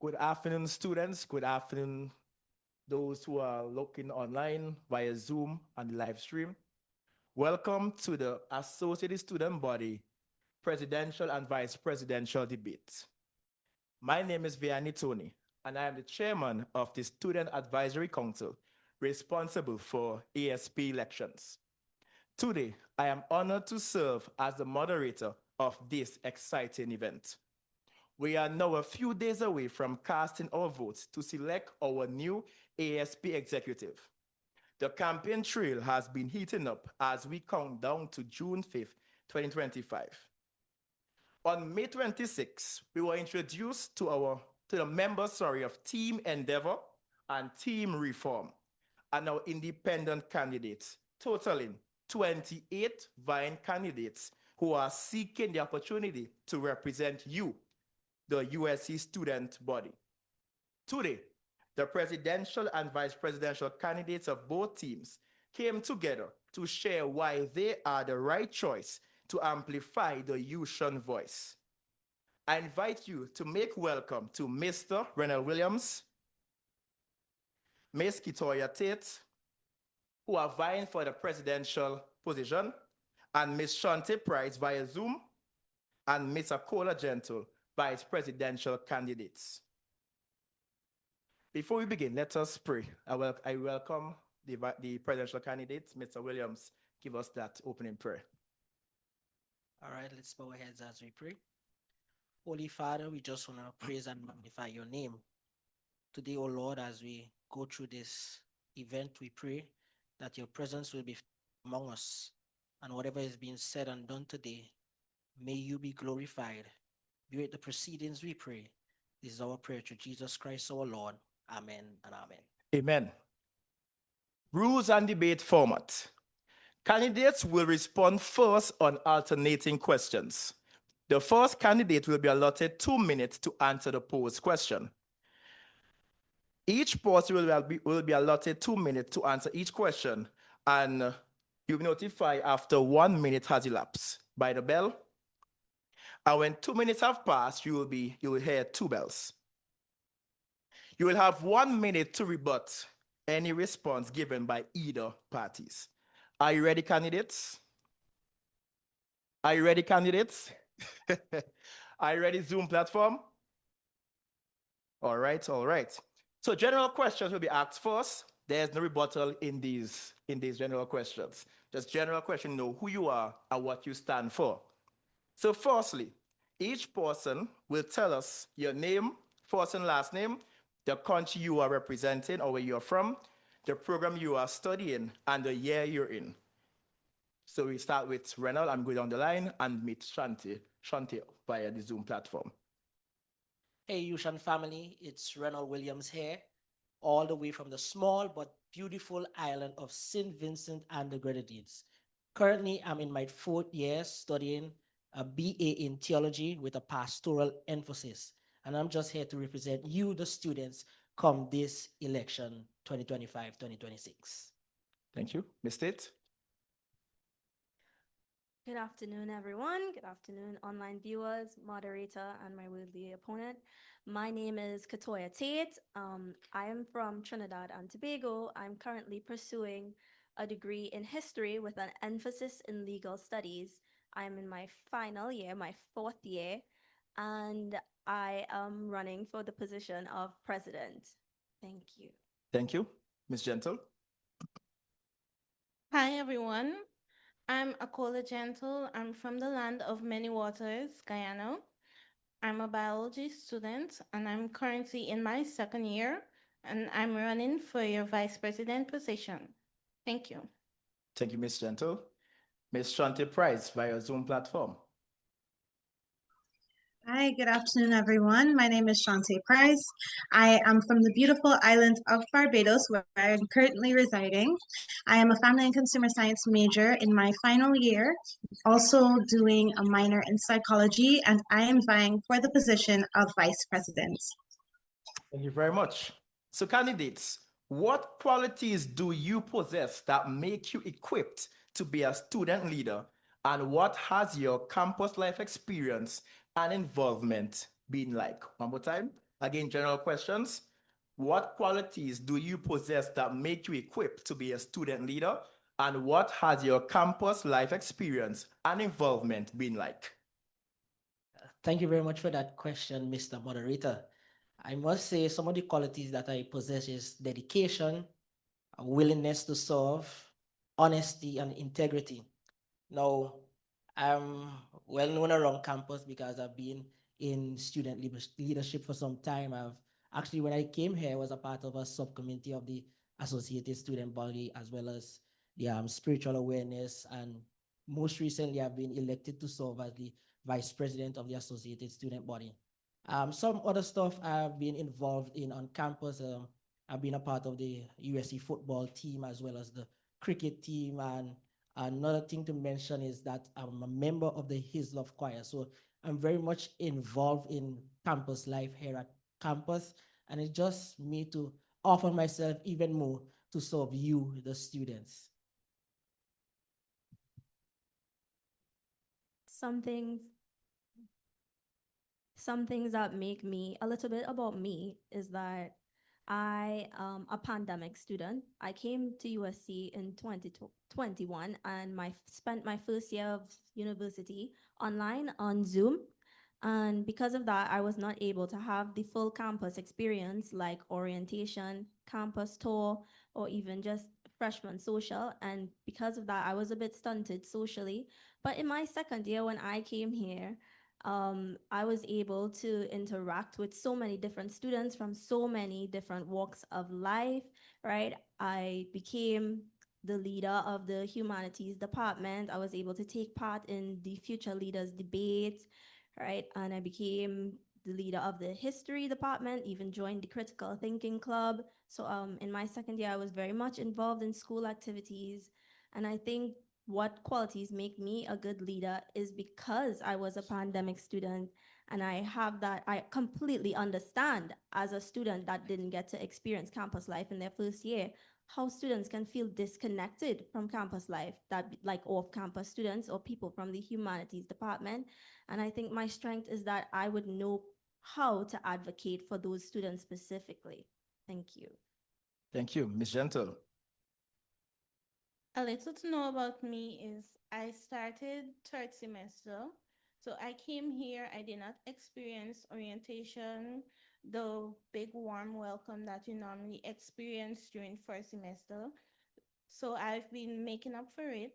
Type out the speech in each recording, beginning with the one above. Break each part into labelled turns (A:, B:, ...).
A: Good afternoon, students. Good afternoon, those who are looking online via Zoom and the live stream. Welcome to the Associated Student Body Presidential and Vice Presidential Debate. My name is Vianney Tony, and I am the chairman of the Student Advisory Council, responsible for ASB elections. Today, I am honored to serve as the moderator of this exciting event. We are now a few days away from casting our votes to select our new ASB executive. The campaign trail has been heating up as we count down to June 5th, 2025. On May 26th, we were introduced to the members of Team Endeavor and Team Reform, and our independent candidates, totaling 28 vying candidates who are seeking the opportunity to represent you, the USC student body. Today, the presidential and vice presidential candidates of both teams came together to share why they are the right choice to amplify the Ushun voice. I invite you to make welcome to Mr. Renell Williams, Ms. Kitoya Tate, who are vying for the presidential position, and Ms. Shante Price via Zoom, and Ms. Akola Gentle, vice presidential candidates. Before we begin, let us pray. I welcome the presidential candidates. Mr. Williams, give us that opening prayer.
B: All right, let's bow our heads as we pray. Holy Father, we just want to praise and magnify your name. Today, oh Lord, as we go through this event, we pray that your presence will be among us. And whatever is being said and done today, may you be glorified. Be with the proceedings, we pray. This is our prayer to Jesus Christ, our Lord. Amen and amen.
A: Amen. Rules and debate format. Candidates will respond first on alternating questions. The first candidate will be allotted 2 minutes to answer the posed question. Each person will be allotted 2 minutes to answer each question, and you'll be notified after 1 minute has elapsed by the bell. And when 2 minutes have passed, you will hear 2 bells. You will have 1 minute to rebut any response given by either parties. Are you ready, candidates? Are you ready, candidates? Are you ready, Zoom platform? All right. So general questions will be asked first. There's no rebuttal in these general questions. Just general question, know who you are and what you stand for. So firstly, each person will tell us your name, first and last name, the country you are representing or where you're from, the program you are studying, and the year you're in. So we start with Renald. I'm going down the line and meet Shante via the Zoom platform.
B: Hey, Ushun family, it's Renald Williams here, all the way from the small but beautiful island of St. Vincent and the Grenadines. Currently, I'm in my 4th year studying a BA in theology with a pastoral emphasis. And I'm just here to represent you, the students, come this election 2025-2026.
A: Thank you. Ms. Tate?
C: Good afternoon, everyone. Good afternoon, online viewers, moderator, and my will-be opponent. My name is Katoya Tate. I am from Trinidad and Tobago. I'm currently pursuing a degree in history with an emphasis in legal studies. I'm in my final year, my 4th year, and I am running for the position of president. Thank you.
A: Thank you. Ms. Gentle?
D: Hi, everyone. I'm Akola Gentle. I'm from the land of many waters, Guyana. I'm a biology student, and I'm currently in my 2nd year, and I'm running for your vice president position. Thank you.
A: Thank you, Ms. Gentle. Ms. Shante Price via Zoom platform.
E: Hi, good afternoon, everyone. My name is Shante Price. I am from the beautiful island of Barbados, where I am currently residing. I am a family and consumer science major in my final year, also doing a minor in psychology, and I am vying for the position of vice president.
A: Thank you very much. So candidates, what qualities do you possess that make you equipped to be a student leader, and what has your campus life experience and involvement been like? One more time. Again, general questions. What qualities do you possess that make you equipped to be a student leader? And what has your campus life experience and involvement been like?
B: Thank you very much for that question, Mr. Moderator. I must say some of the qualities that I possess is dedication, a willingness to serve, honesty, and integrity. Now, I'm well known around campus because I've been in student leadership for some time. Actually, when I came here, I was a part of a subcommittee of the Associated Student Body, as well as the spiritual awareness. And most recently, I've been elected to serve as the vice president of the Associated Student Body. Some other stuff I've been involved in on campus. I've been a part of the USC football team as well as the cricket team. And another thing to mention is that I'm a member of the His Love Choir. So I'm very much involved in campus life here at campus. And it's just me to offer myself even more to serve you, the students.
C: Some things that make me a little bit about me is that I am a pandemic student. I came to USC in 2021 and spent my first year of university online on Zoom. And because of that, I was not able to have the full campus experience like orientation, campus tour, or even just freshman social. And because of that, I was a bit stunted socially. But in my second year, when I came here, I was able to interact with so many different students from so many different walks of life, right? I became the leader of the humanities department. I was able to take part in the future leaders debate, right? And I became the leader of the history department, even joined the critical thinking club. So in my second year, I was very much involved in school activities. And I think what qualities make me a good leader is because I was a pandemic student and I have that, I completely understand as a student that didn't get to experience campus life in their first year, how students can feel disconnected from campus life, that like off-campus students or people from the humanities department. And I think my strength is that I would know how to advocate for those students specifically. Thank you.
A: Thank you, Ms. Gentle.
D: A little to know about me is I started third semester. So I came here, I did not experience orientation, the big warm welcome that you normally experience during first semester. So I've been making up for it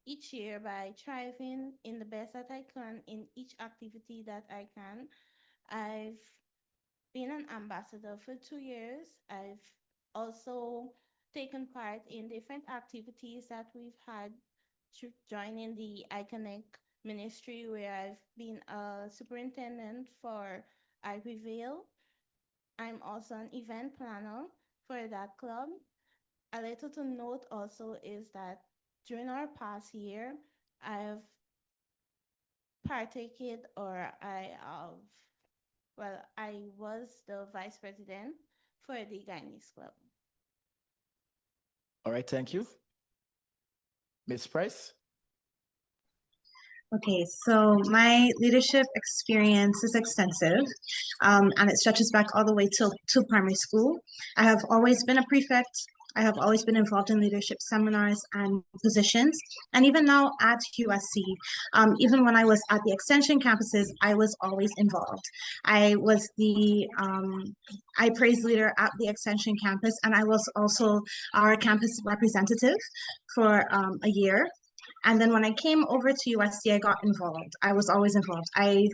D: each year by thriving in the best that I can in each activity that I can. I've been an ambassador for 2 years. I've also taken part in different activities that we've had to joining the Iconic Ministry, where I've been a superintendent for I Prevail. I'm also an event planner for that club. A little to note also is that during our past year, I've partaken or I have, well, I was the vice president for the Guyanese Club.
A: All right, thank you. Ms. Price?
E: Okay, so my leadership experience is extensive, and it stretches back all the way to primary school. I have always been a prefect. I have always been involved in leadership seminars and positions, and even now at USC, even when I was at the extension campuses, I was always involved. I was the I praise leader at the extension campus, and I was also our campus representative for a year. And then when I came over to USC, I got involved. I was always involved. I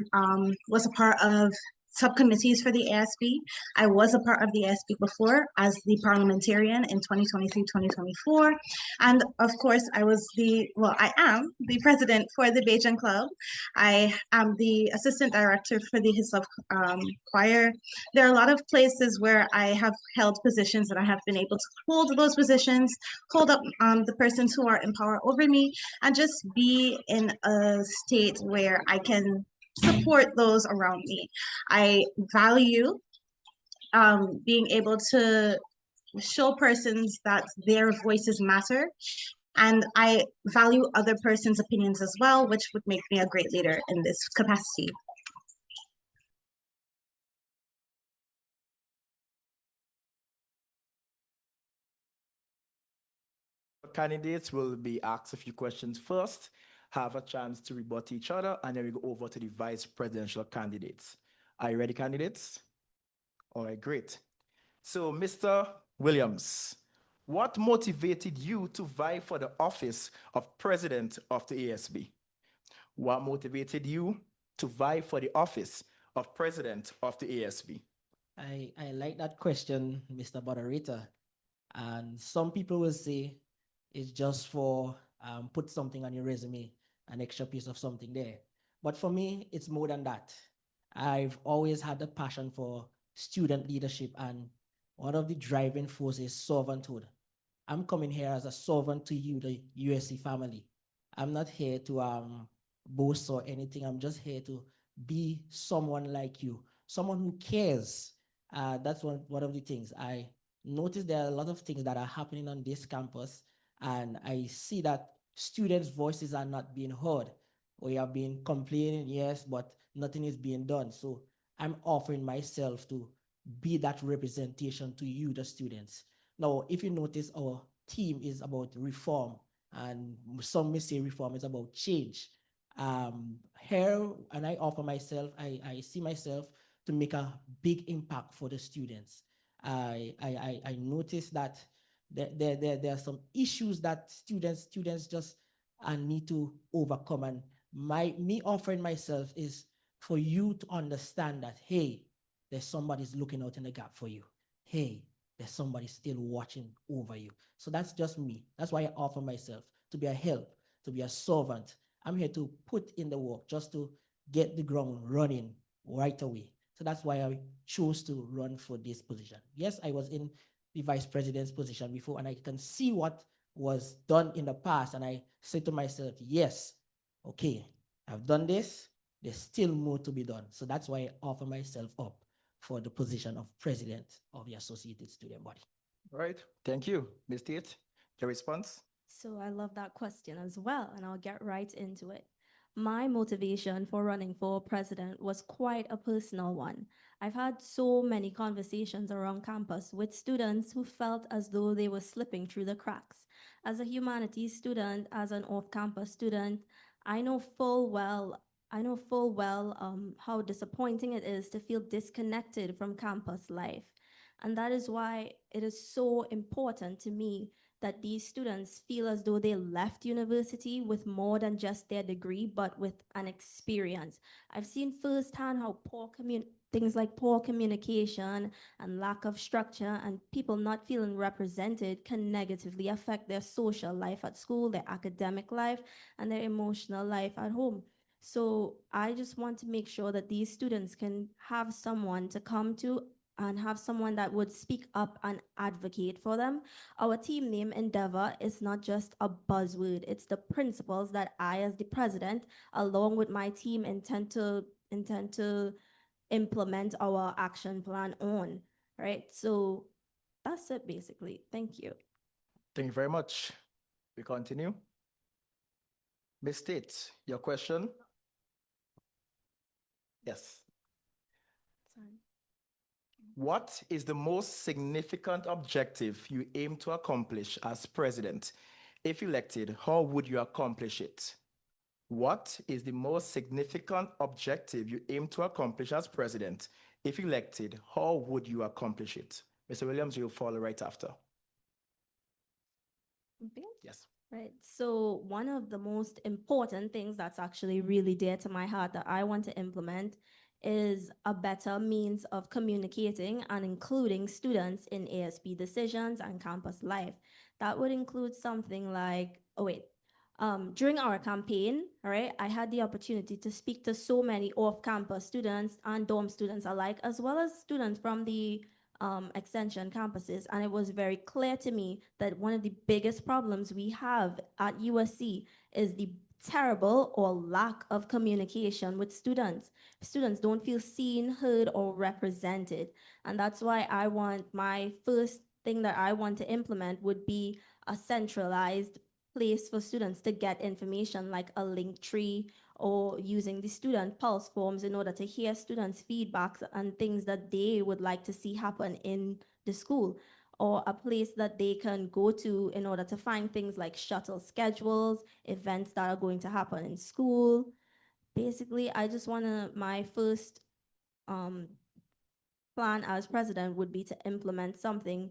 E: was a part of subcommittees for the ASB. I was a part of the ASB before as the parliamentarian in 2023-2024. And of course, I am the president for the Bajan Club. I am the assistant director for the His Love Choir. There are a lot of places where I have held positions and I have been able to hold those positions, hold up the persons who are in power over me, and just be in a state where I can support those around me. I value being able to show persons that their voices matter, and I value other persons' opinions as well, which would make me a great leader in this capacity.
A: candidates will be asked a few questions first, have a chance to rebut each other, and then we go over to the vice presidential candidates. Are you ready, candidates? All right, great. So, Mr. Williams, what motivated you to vie for the office of president of the ASB? What motivated you to vie for the office of president of the ASB?
B: I like that question, Mr. Moderator. And some people will say it's just for put something on your resume, an extra piece of something there. But for me, it's more than that. I've always had a passion for student leadership, and one of the driving forces is servanthood. I'm coming here as a servant to you, the USC family. I'm not here to boast or anything. I'm just here to be someone like you, someone who cares. That's one of the things. I notice there are a lot of things that are happening on this campus, and I see that students' voices are not being heard. We have been complaining, yes, but nothing is being done. So I'm offering myself to be that representation to you, the students. Now, if you notice, our theme is about reform, and some may say reform is about change. Here, and I offer myself, I see myself to make a big impact for the students. I notice that there are some issues that students just need to overcome, and me offering myself is for you to understand that, hey, there's somebody's looking out in the gap for you. Hey, there's somebody still watching over you. So that's just me. That's why I offer myself to be a help, to be a servant. I'm here to put in the work just to get the ground running right away. So that's why I chose to run for this position. Yes, I was in the vice president's position before, and I can see what was done in the past. And I said to myself, yes, okay, I've done this. There's still more to be done. So that's why I offer myself up for the position of president of the Associated Student Body.
A: All right, thank you. Ms. Tate, your response?
C: So I love that question as well, and I'll get right into it. My motivation for running for president was quite a personal one. I've had so many conversations around campus with students who felt as though they were slipping through the cracks. As a humanities student, as an off-campus student, I know full well how disappointing it is to feel disconnected from campus life. And that is why it is so important to me that these students feel as though they left university with more than just their degree, but with an experience. I've seen firsthand how things like poor communication and lack of structure and people not feeling represented can negatively affect their social life at school, their academic life, and their emotional life at home. So I just want to make sure that these students can have someone to come to and have someone that would speak up and advocate for them. Our team name Endeavor is not just a buzzword, it's the principles that I, as the president, along with my team, intend to implement our action plan on. Right? So that's it basically. Thank you.
A: Thank you very much. We continue. Ms. Tate, your question? Yes.
C: Sorry.
A: What is the most significant objective you aim to accomplish as president? If elected, how would you accomplish it? What is the most significant objective you aim to accomplish as president? If elected, how would you accomplish it? Mr. Williams, you'll follow right after.
C: Okay.
A: Yes.
C: Right. So one of the most important things that's actually really dear to my heart that I want to implement is a better means of communicating and including students in ASB decisions and campus life. That would include something like, during our campaign, all right, I had the opportunity to speak to so many off-campus students and dorm students alike, as well as students from the extension campuses. And it was very clear to me that one of the biggest problems we have at USC is the terrible or lack of communication with students. Students don't feel seen, heard, or represented. And that's why my first thing that I want to implement would be a centralized place for students to get information like a link tree or using the student pulse forms in order to hear students' feedbacks and things that they would like to see happen in the school. or a place that they can go to in order to find things like shuttle schedules, events that are going to happen in school. Basically, I just want to, my first um, plan as president would be to implement something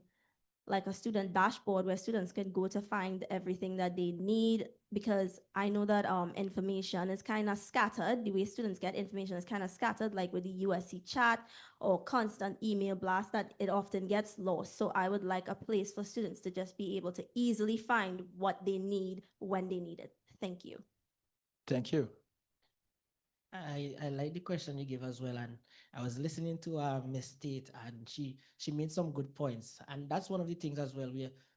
C: like a student dashboard where students can go to find everything that they need, because I know that information is kind of scattered. The way students get information is kind of scattered, like with the USC chat or constant email blast, that it often gets lost. So I would like a place for students to just be able to easily find what they need when they need it. Thank you.
A: Thank you.
B: I like the question you give as well, and I was listening to Miss Tate, and she made some good points, and that's one of the things as well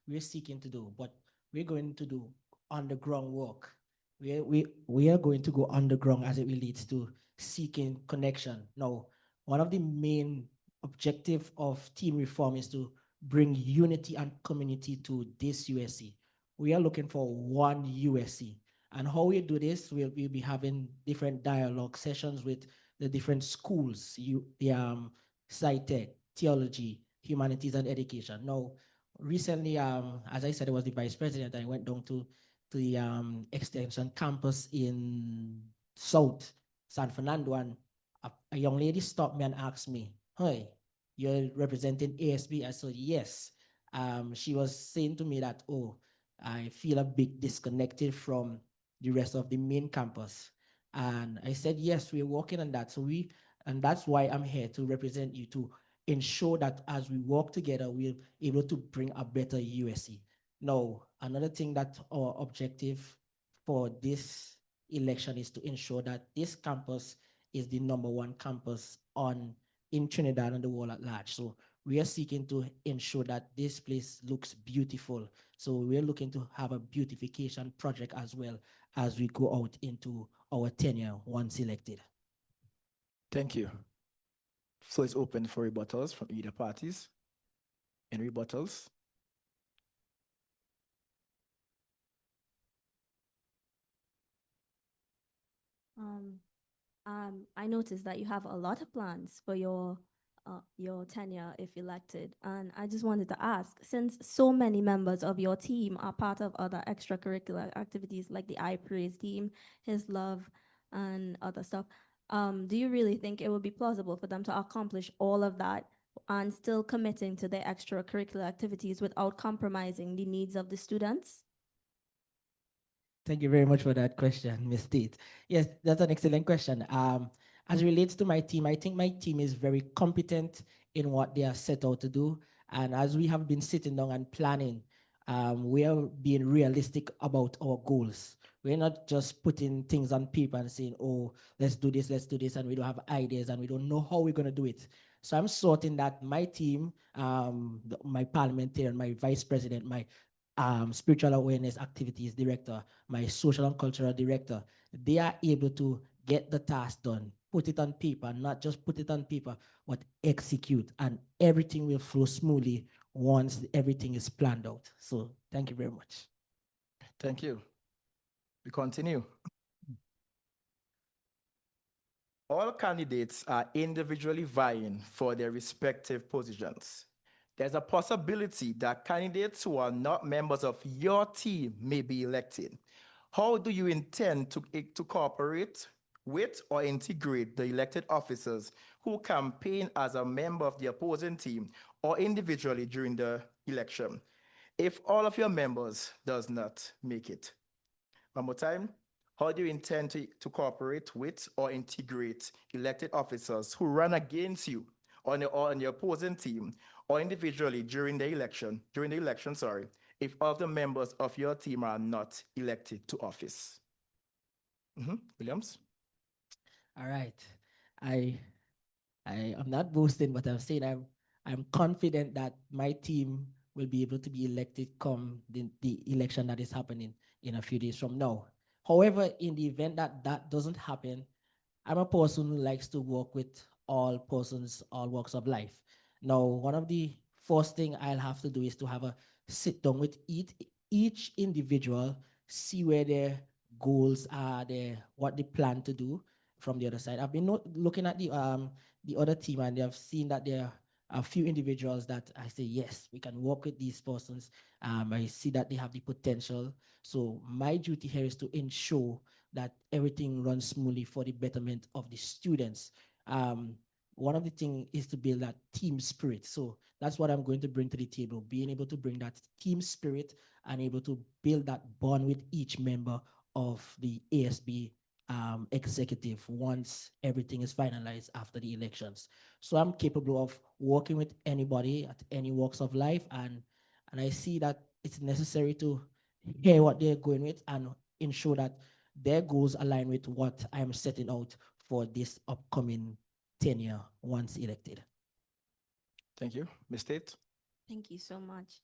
B: we're seeking to do. But we're going to do underground work. We are going to go underground as it relates to seeking connection. Now, one of the main objective of team reform is to bring unity and community to this USC. We are looking for one USC. And how we do this, we'll be having different dialogue sessions with the different schools, the SciTech, theology, humanities, and education. Now, recently, as I said, I was the vice president. I went down to the extension campus in South San Fernando, and a young lady stopped me and asked me, "Hey, you're representing ASB?" I said, "Yes." She was saying to me that, "Oh, I feel a bit disconnected from the rest of the main campus." And I said, yes, we're working on that. And that's why I'm here to represent you, to ensure that as we work together, we're able to bring a better USC. Now, another thing that our objective for this election is to ensure that this campus is the number one campus in Trinidad and the world at large. So we are seeking to ensure that this place looks beautiful. So we're looking to have a beautification project as well as we go out into our tenure once elected.
A: Thank you. So it's open for rebuttals from either parties. Any rebuttals?
C: Um, I noticed that you have a lot of plans for your tenure if elected, and I just wanted to ask, since so many members of your team are part of other extracurricular activities like the I Praise team, His Love, and other stuff, do you really think it would be plausible for them to accomplish all of that and still committing to their extracurricular activities without compromising the needs of the students?
B: Thank you very much for that question, Ms. Tate. Yes, that's an excellent question. As it relates to my team, I think my team is very competent in what they are set out to do. And as we have been sitting down and planning, we are being realistic about our goals. We're not just putting things on paper and saying, oh, let's do this, and we don't have ideas and we don't know how we're going to do it. So I'm sorting that my team, my parliamentarian, my vice president, my spiritual awareness activities director, my social and cultural director, they are able to get the task done, put it on paper, not just put it on paper, but execute, and everything will flow smoothly once everything is planned out. So thank you very much.
A: Thank you. We continue. All candidates are individually vying for their respective positions. There's a possibility that candidates who are not members of your team may be elected. How do you intend to cooperate with or integrate the elected officers who campaign as a member of the opposing team or individually during the election if all of your members does not make it? One more time. How do you intend to cooperate with or integrate elected officers who run against you or on the opposing team or individually during the election, sorry, if all of the members of your team are not elected to office? Williams?
B: All right. I I am not boasting, but I'm saying I'm confident that my team will be able to be elected come the election that is happening in a few days from now. However, in the event that that doesn't happen, I'm a person who likes to work with all persons, all walks of life. Now, one of the first thing I'll have to do is to have a sit down with each individual, see where their goals are, what they plan to do from the other side. I've been looking at the other team, and they have seen that they're a few individuals that I say, yes, we can work with these persons. I see that they have the potential. So my duty here is to ensure that everything runs smoothly for the betterment of the students. Um, One of the things is to build that team spirit. So that's what I'm going to bring to the table, being able to bring that team spirit and able to build that bond with each member of the ASB executive once everything is finalized after the elections. So I'm capable of working with anybody at any walks of life, and I see that it's necessary to hear what they're going with and ensure that their goals align with what I'm setting out for this upcoming tenure once elected.
A: Thank you. Ms. Tate?
C: Thank you so much.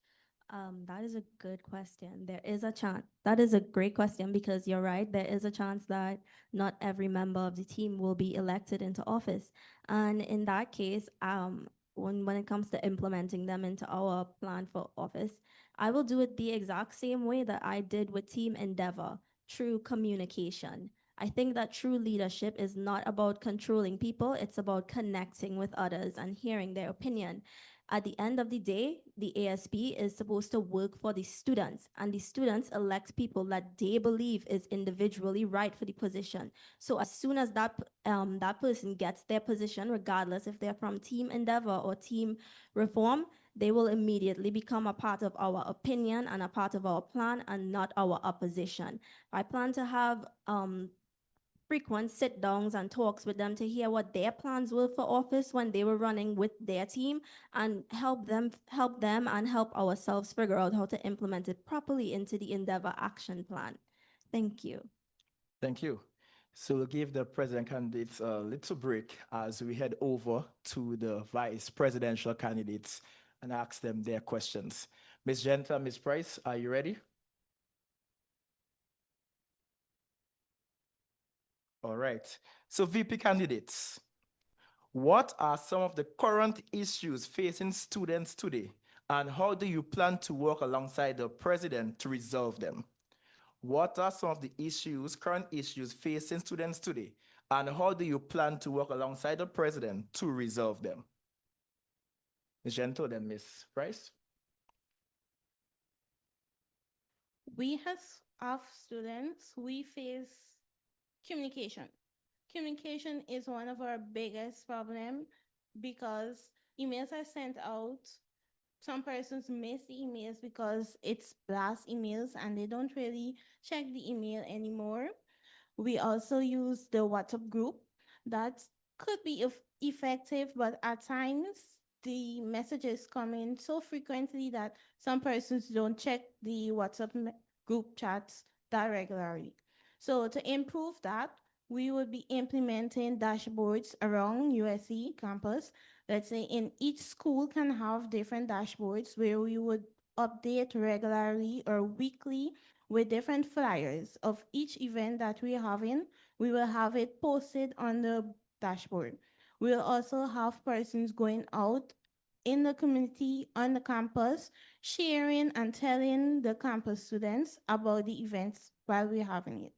C: That is a good question. There is a chance. That is a great question because you're right. There is a chance that not every member of the team will be elected into office. And in that case, when it comes to implementing them into our plan for office, I will do it the exact same way that I did with Team Endeavor through communication. I think that true leadership is not about controlling people, it's about connecting with others and hearing their opinion. At the end of the day, the ASB is supposed to work for the students, and the students elect people that they believe is individually right for the position. So as soon as that person gets their position, regardless if they're from Team Endeavor or Team Reform, they will immediately become a part of our opinion and a part of our plan and not our opposition. I plan to have frequent sit downs and talks with them to hear what their plans were for office when they were running with their team and help them and help ourselves figure out how to implement it properly into the Endeavor action plan. Thank you.
A: Thank you. So we'll give the president candidates a little break as we head over to the vice presidential candidates and ask them their questions. Ms. Genta, Ms. Price, are you ready? All right. So VP candidates, what are some of the current issues facing students today, and how do you plan to work alongside the president to resolve them? What are some of the issues, current issues facing students today, and how do you plan to work alongside the president to resolve them? Ms. Gento, then Ms. Price.
D: We have students, we face communication. Communication is one of our biggest problem because emails are sent out. Some persons miss the emails because it's blast emails and they don't really check the email anymore. We also use the WhatsApp group. That could be effective, but at times the messages come in so frequently that some persons don't check the group chats that regularly. So to improve that, we would be implementing dashboards around USC campus. Let's say in each school can have different dashboards where we would update regularly or weekly with different flyers of each event that we're having. We will have it posted on the dashboard. We'll also have persons going out in the community on the campus, sharing and telling the campus students about the events while we're having it.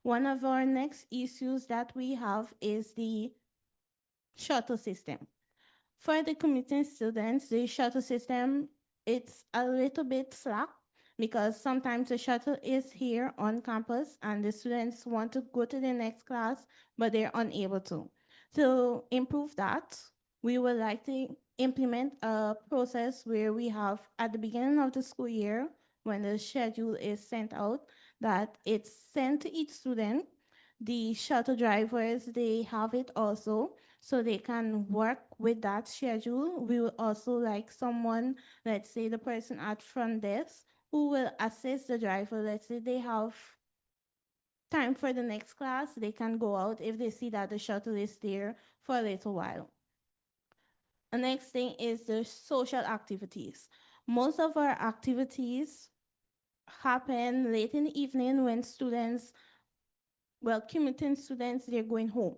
D: One of our next issues that we have is the shuttle system. For the commuting students, the shuttle system, it's a little bit slack because sometimes the shuttle is here on campus and the students want to go to the next class, but they're unable to. To improve that, we would like to implement a process where we have at the beginning of the school year, when the schedule is sent out, that it's sent to each student. The shuttle drivers, they have it also so they can work with that schedule. We will also like someone, let's say the person at front desk, who will assist the driver. Let's say they have time for the next class, they can go out if they see that the shuttle is there for a little while. The next thing is the social activities. Most of our activities happen late in the evening when students, well, commuting students, they're going home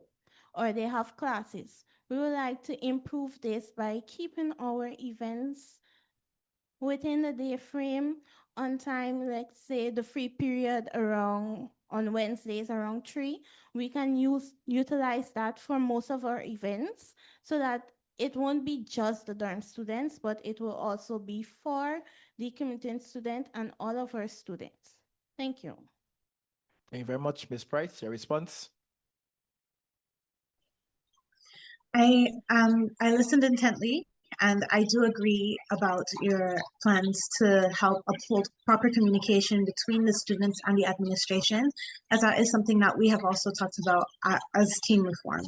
D: or they have classes. We would like to improve this by keeping our events within the day frame on time. Let's say the free period around on Wednesdays around 3. We can utilize that for most of our events so that it won't be just the dorm students, but it will also be for the commuting student and all of our students. Thank you.
A: Thank you very much, Ms. Price. Your response?
E: I listened intently, and I do agree about your plans to help uphold proper communication between the students and the administration, as that is something that we have also talked about as team reform.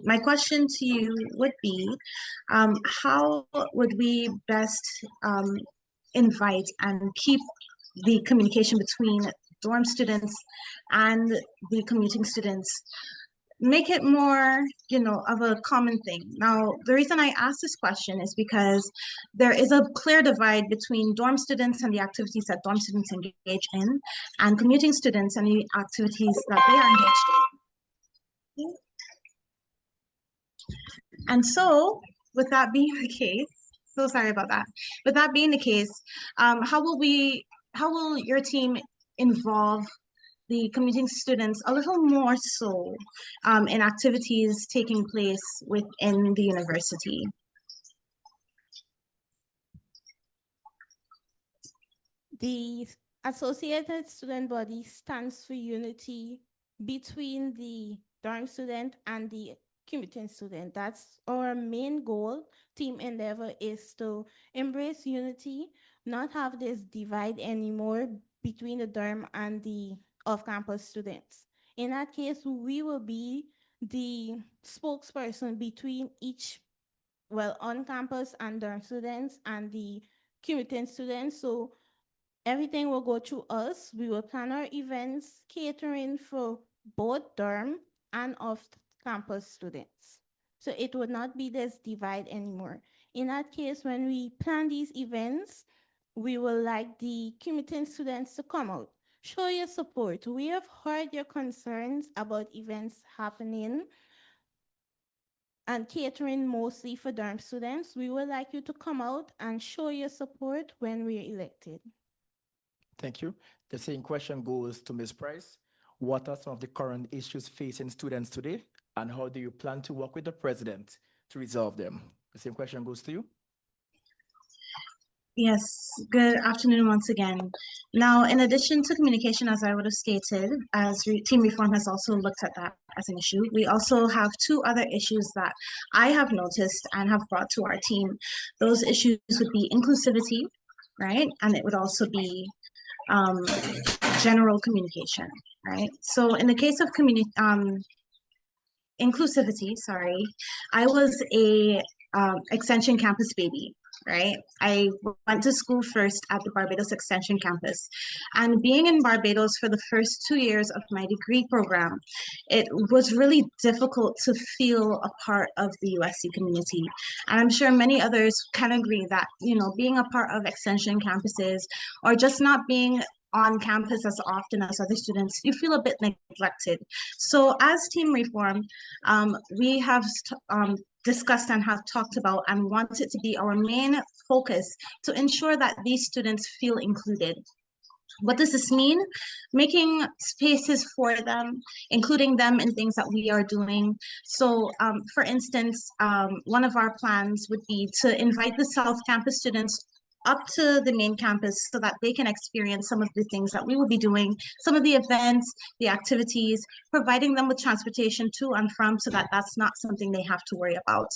E: My question to you would be, how would we best invite and keep the communication between dorm students and the commuting students, make it more, of a common thing? Now, the reason I ask this question is because there is a clear divide between dorm students and the activities that dorm students engage in, and commuting students and the activities that they are engaged in. And so, with that being the case, so sorry about that. With that being the case, how will your team involve the commuting students a little more so in activities taking place within the university?
D: The Associated Student Body stands for unity between the dorm student and the commuting student. That's our main goal. Team endeavor is to embrace unity, not have this divide anymore between the dorm and the off-campus students. In that case, we will be the spokesperson between each, well, on-campus and dorm students and the commuting students. So everything will go through us. We will plan our events, catering for both dorm and off-campus students. So it would not be this divide anymore. In that case, when we plan these events, we will like the commuting students to come out. Show your support. We have heard your concerns about events happening and catering mostly for dorm students. We would like you to come out and show your support when we're elected.
A: Thank you. The same question goes to Ms. Price. What are some of the current issues facing students today, and how do you plan to work with the president to resolve them? The same question goes to you.
E: Yes, good afternoon once again. Now, in addition to communication, as I would have stated, team reform has also looked at that as an issue, we also have two other issues that I have noticed and have brought to our team. Those issues would be inclusivity, right? And it would also be general communication, right? So in the case of inclusivity, sorry, I was a extension campus baby, right? I went to school first at the Barbados Extension campus, and being in Barbados for the first 2 years of my degree program, it was really difficult to feel a part of the USC community. And I'm sure many others can agree that, being a part of extension campuses, or just not being on campus as often as other students, you feel a bit neglected. So as team reform, we have discussed and have talked about and want it to be our main focus to ensure that these students feel included. What does this mean? Making spaces for them, including them in things that we are doing. So for instance, one of our plans would be to invite the South Campus students up to the main campus so that they can experience some of the things that we will be doing, some of the events, the activities, providing them with transportation to and from, so that that's not something they have to worry about,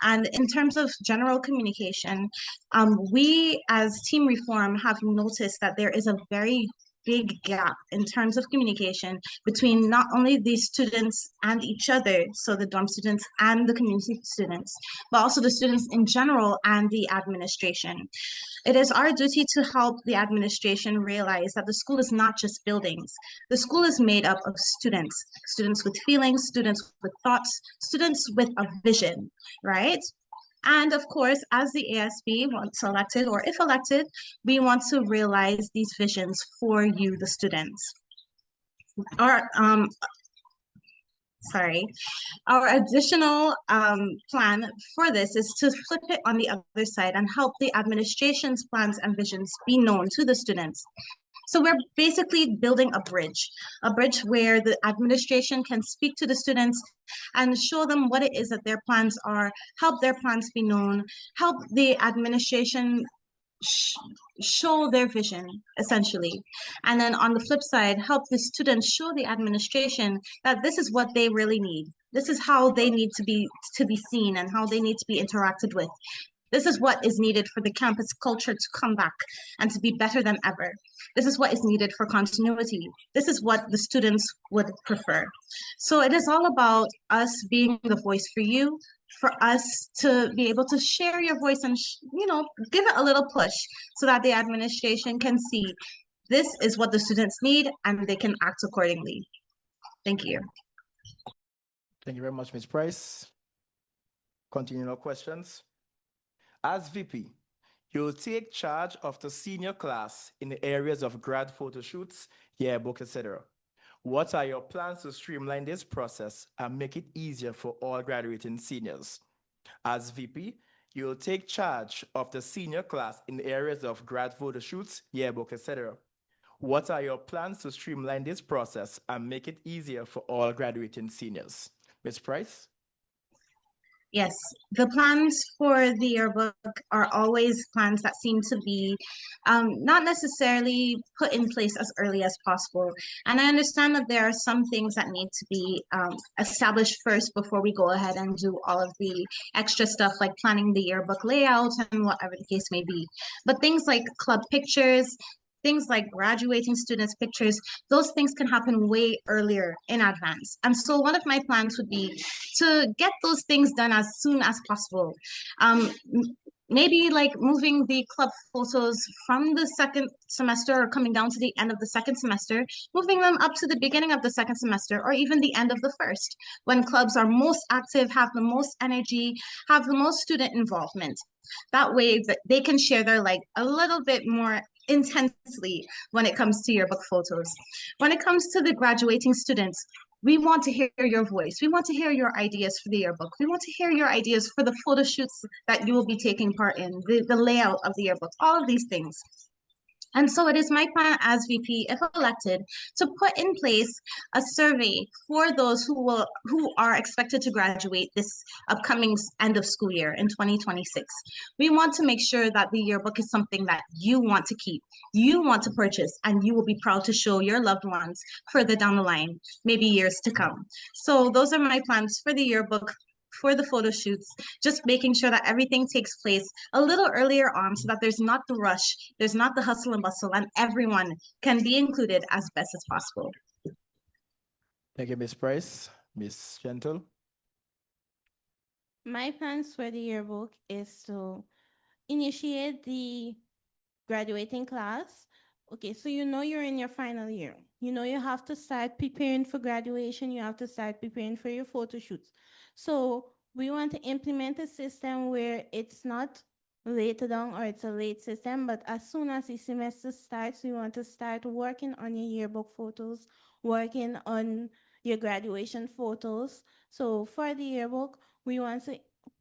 E: And in terms of general communication, we as team reform have noticed that there is a very big gap in terms of communication between not only the students and each other, so the dorm students and the community students, but also the students in general and the administration. It is our duty to help the administration realize that the school is not just buildings. The school is made up of students, students with feelings, students with thoughts, students with a vision, right? And of course, as the ASB, once elected or if elected, we want to realize these visions for you, the students. Our additional plan for this is to flip it on the other side and help the administration's plans and visions be known to the students. So we're basically building a bridge where the administration can speak to the students and show them what it is that their plans are, help their plans be known, help the administration sh- show their vision essentially, and then on the flip side help the students show the administration that this is what they really need, this is how they need to be seen and how they need to be interacted with, this is what is needed for the campus culture to come back and to be better than ever, this is what is needed for continuity, this is what the students would prefer. So it is all about us being the voice for you, for us to be able to share your voice and give it a little push so that the administration can see this is what the students need and they can act accordingly. Thank you.
A: Thank you very much, Ms. Price. Continuing our questions. As VP, you will take charge of the senior class in the areas of grad photo shoots, yearbook, etc. What are your plans to streamline this process and make it easier for all graduating seniors? As VP, you will take charge of the senior class in the areas of grad photo shoots, yearbook, etc. What are your plans to streamline this process and make it easier for all graduating seniors? Ms. Price?
E: Yes, the plans for the yearbook are always plans that seem to be not necessarily put in place as early as possible. And I understand that there are some things that need to be established first before we go ahead and do all of the extra stuff like planning the yearbook layout and whatever the case may be. But things like club pictures, things like graduating students' pictures, those things can happen way earlier in advance. And so one of my plans would be to get those things done as soon as possible. Maybe like moving the club photos from the second semester or coming down to the end of the second semester, moving them up to the beginning of the second semester or even the end of the first, when clubs are most active, have the most energy, have the most student involvement. That way that they can share their light a little bit more intensely when it comes to yearbook photos. When it comes to the graduating students, we want to hear your voice. We want to hear your ideas for the yearbook. We want to hear your ideas for the photo shoots that you will be taking part in, the layout of the yearbook, all of these things. And so it is my plan as VP, if elected, to put in place a survey for those who are expected to graduate this upcoming end of school year in 2026. We want to make sure that the yearbook is something that you want to keep, you want to purchase, and you will be proud to show your loved ones further down the line, maybe years to come. So those are my plans for the yearbook, for the photo shoots, just making sure that everything takes place a little earlier on so that there's not the rush, there's not the hustle and bustle, and everyone can be included as best as possible.
A: Thank you, Ms. Price. Ms. Gentle?
D: My plans for the yearbook is to initiate the graduating class. Okay, so you're in your final year. You have to start preparing for graduation. You have to start preparing for your photo shoots. So we want to implement a system where it's not later down or it's a late system, but as soon as the semester starts, we want to start working on your yearbook photos, working on your graduation photos. So for the yearbook, we want to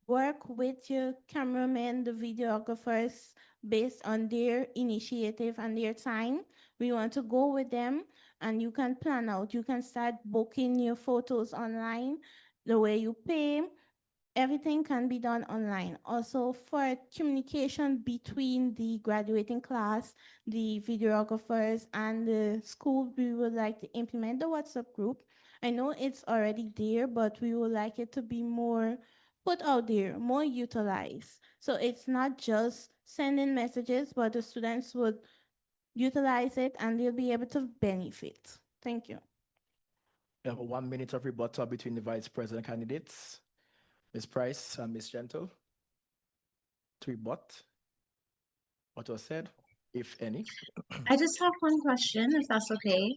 D: work with your cameramen, the videographers, based on their initiative and their time. We want to go with them, and you can plan out. You can start booking your photos online. The way you pay, everything can be done online. Also, for communication between the graduating class, the videographers, and the school, we would like to implement the WhatsApp group. I know it's already there, but we would like it to be more put out there, more utilized. So it's not just sending messages, but the students would utilize it and they'll be able to benefit. Thank you.
A: We have 1 minute of rebuttal between the vice president candidates. Ms. Price and Ms. Gentle. To rebut what was said, if any.
E: I just have one question, if that's okay.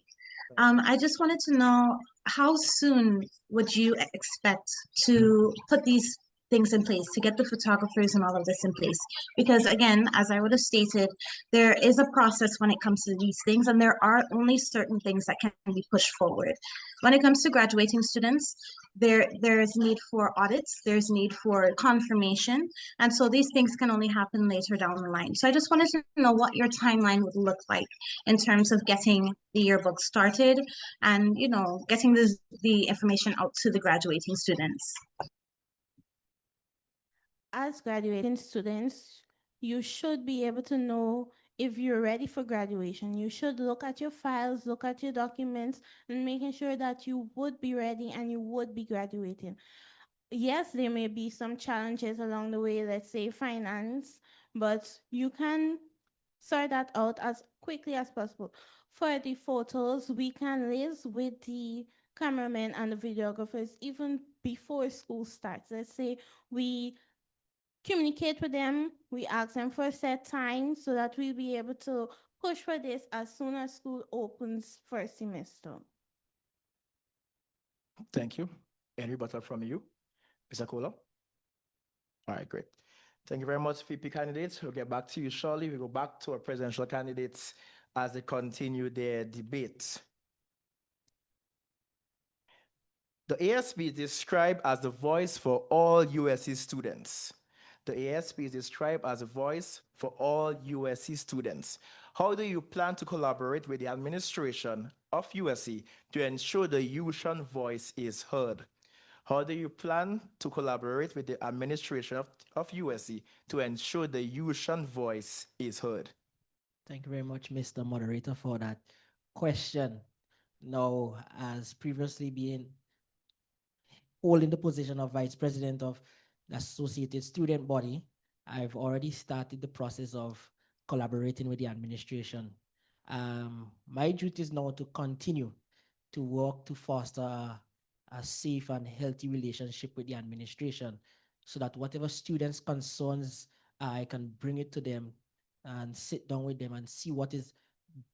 E: I just wanted to know how soon would you expect to put these things in place, to get the photographers and all of this in place. Because again, as I would have stated, there is a process when it comes to these things, and there are only certain things that can be pushed forward. When it comes to graduating students, there's need for audits, there's need for confirmation, and so these things can only happen later down the line. So I just wanted to know what your timeline would look like in terms of getting the yearbook started and getting the information out to the graduating students.
D: As graduating students, you should be able to know if you're ready for graduation. You should look at your files, look at your documents, and making sure that you would be ready and you would be graduating. Yes, there may be some challenges along the way, let's say finance, but you can sort that out as quickly as possible. For the photos, we can liaise with the cameramen and the videographers even before school starts. Let's say we communicate with them, we ask them for a set time so that we'll be able to push for this as soon as school opens for a semester.
A: Thank you. Any rebuttal from you, Mr. Kola? All right, great. Thank you very much, VP candidates. We'll get back to you shortly. We go back to our presidential candidates as they continue their debate. The ASB is described as the voice for all USC students. The ASB is described as a voice for all USC students. How do you plan to collaborate with the administration of USC to ensure the USHAN voice is heard? How do you plan to collaborate with the administration of USC to ensure the USHAN voice is heard?
B: Thank you very much, Mr. Moderator, for that question. Now, as previously being holding the position of Vice President of the Associated Student Body, I've already started the process of collaborating with the administration. My duty is now to continue to work to foster a safe and healthy relationship with the administration so that whatever students' concerns, I can bring it to them and sit down with them and see what is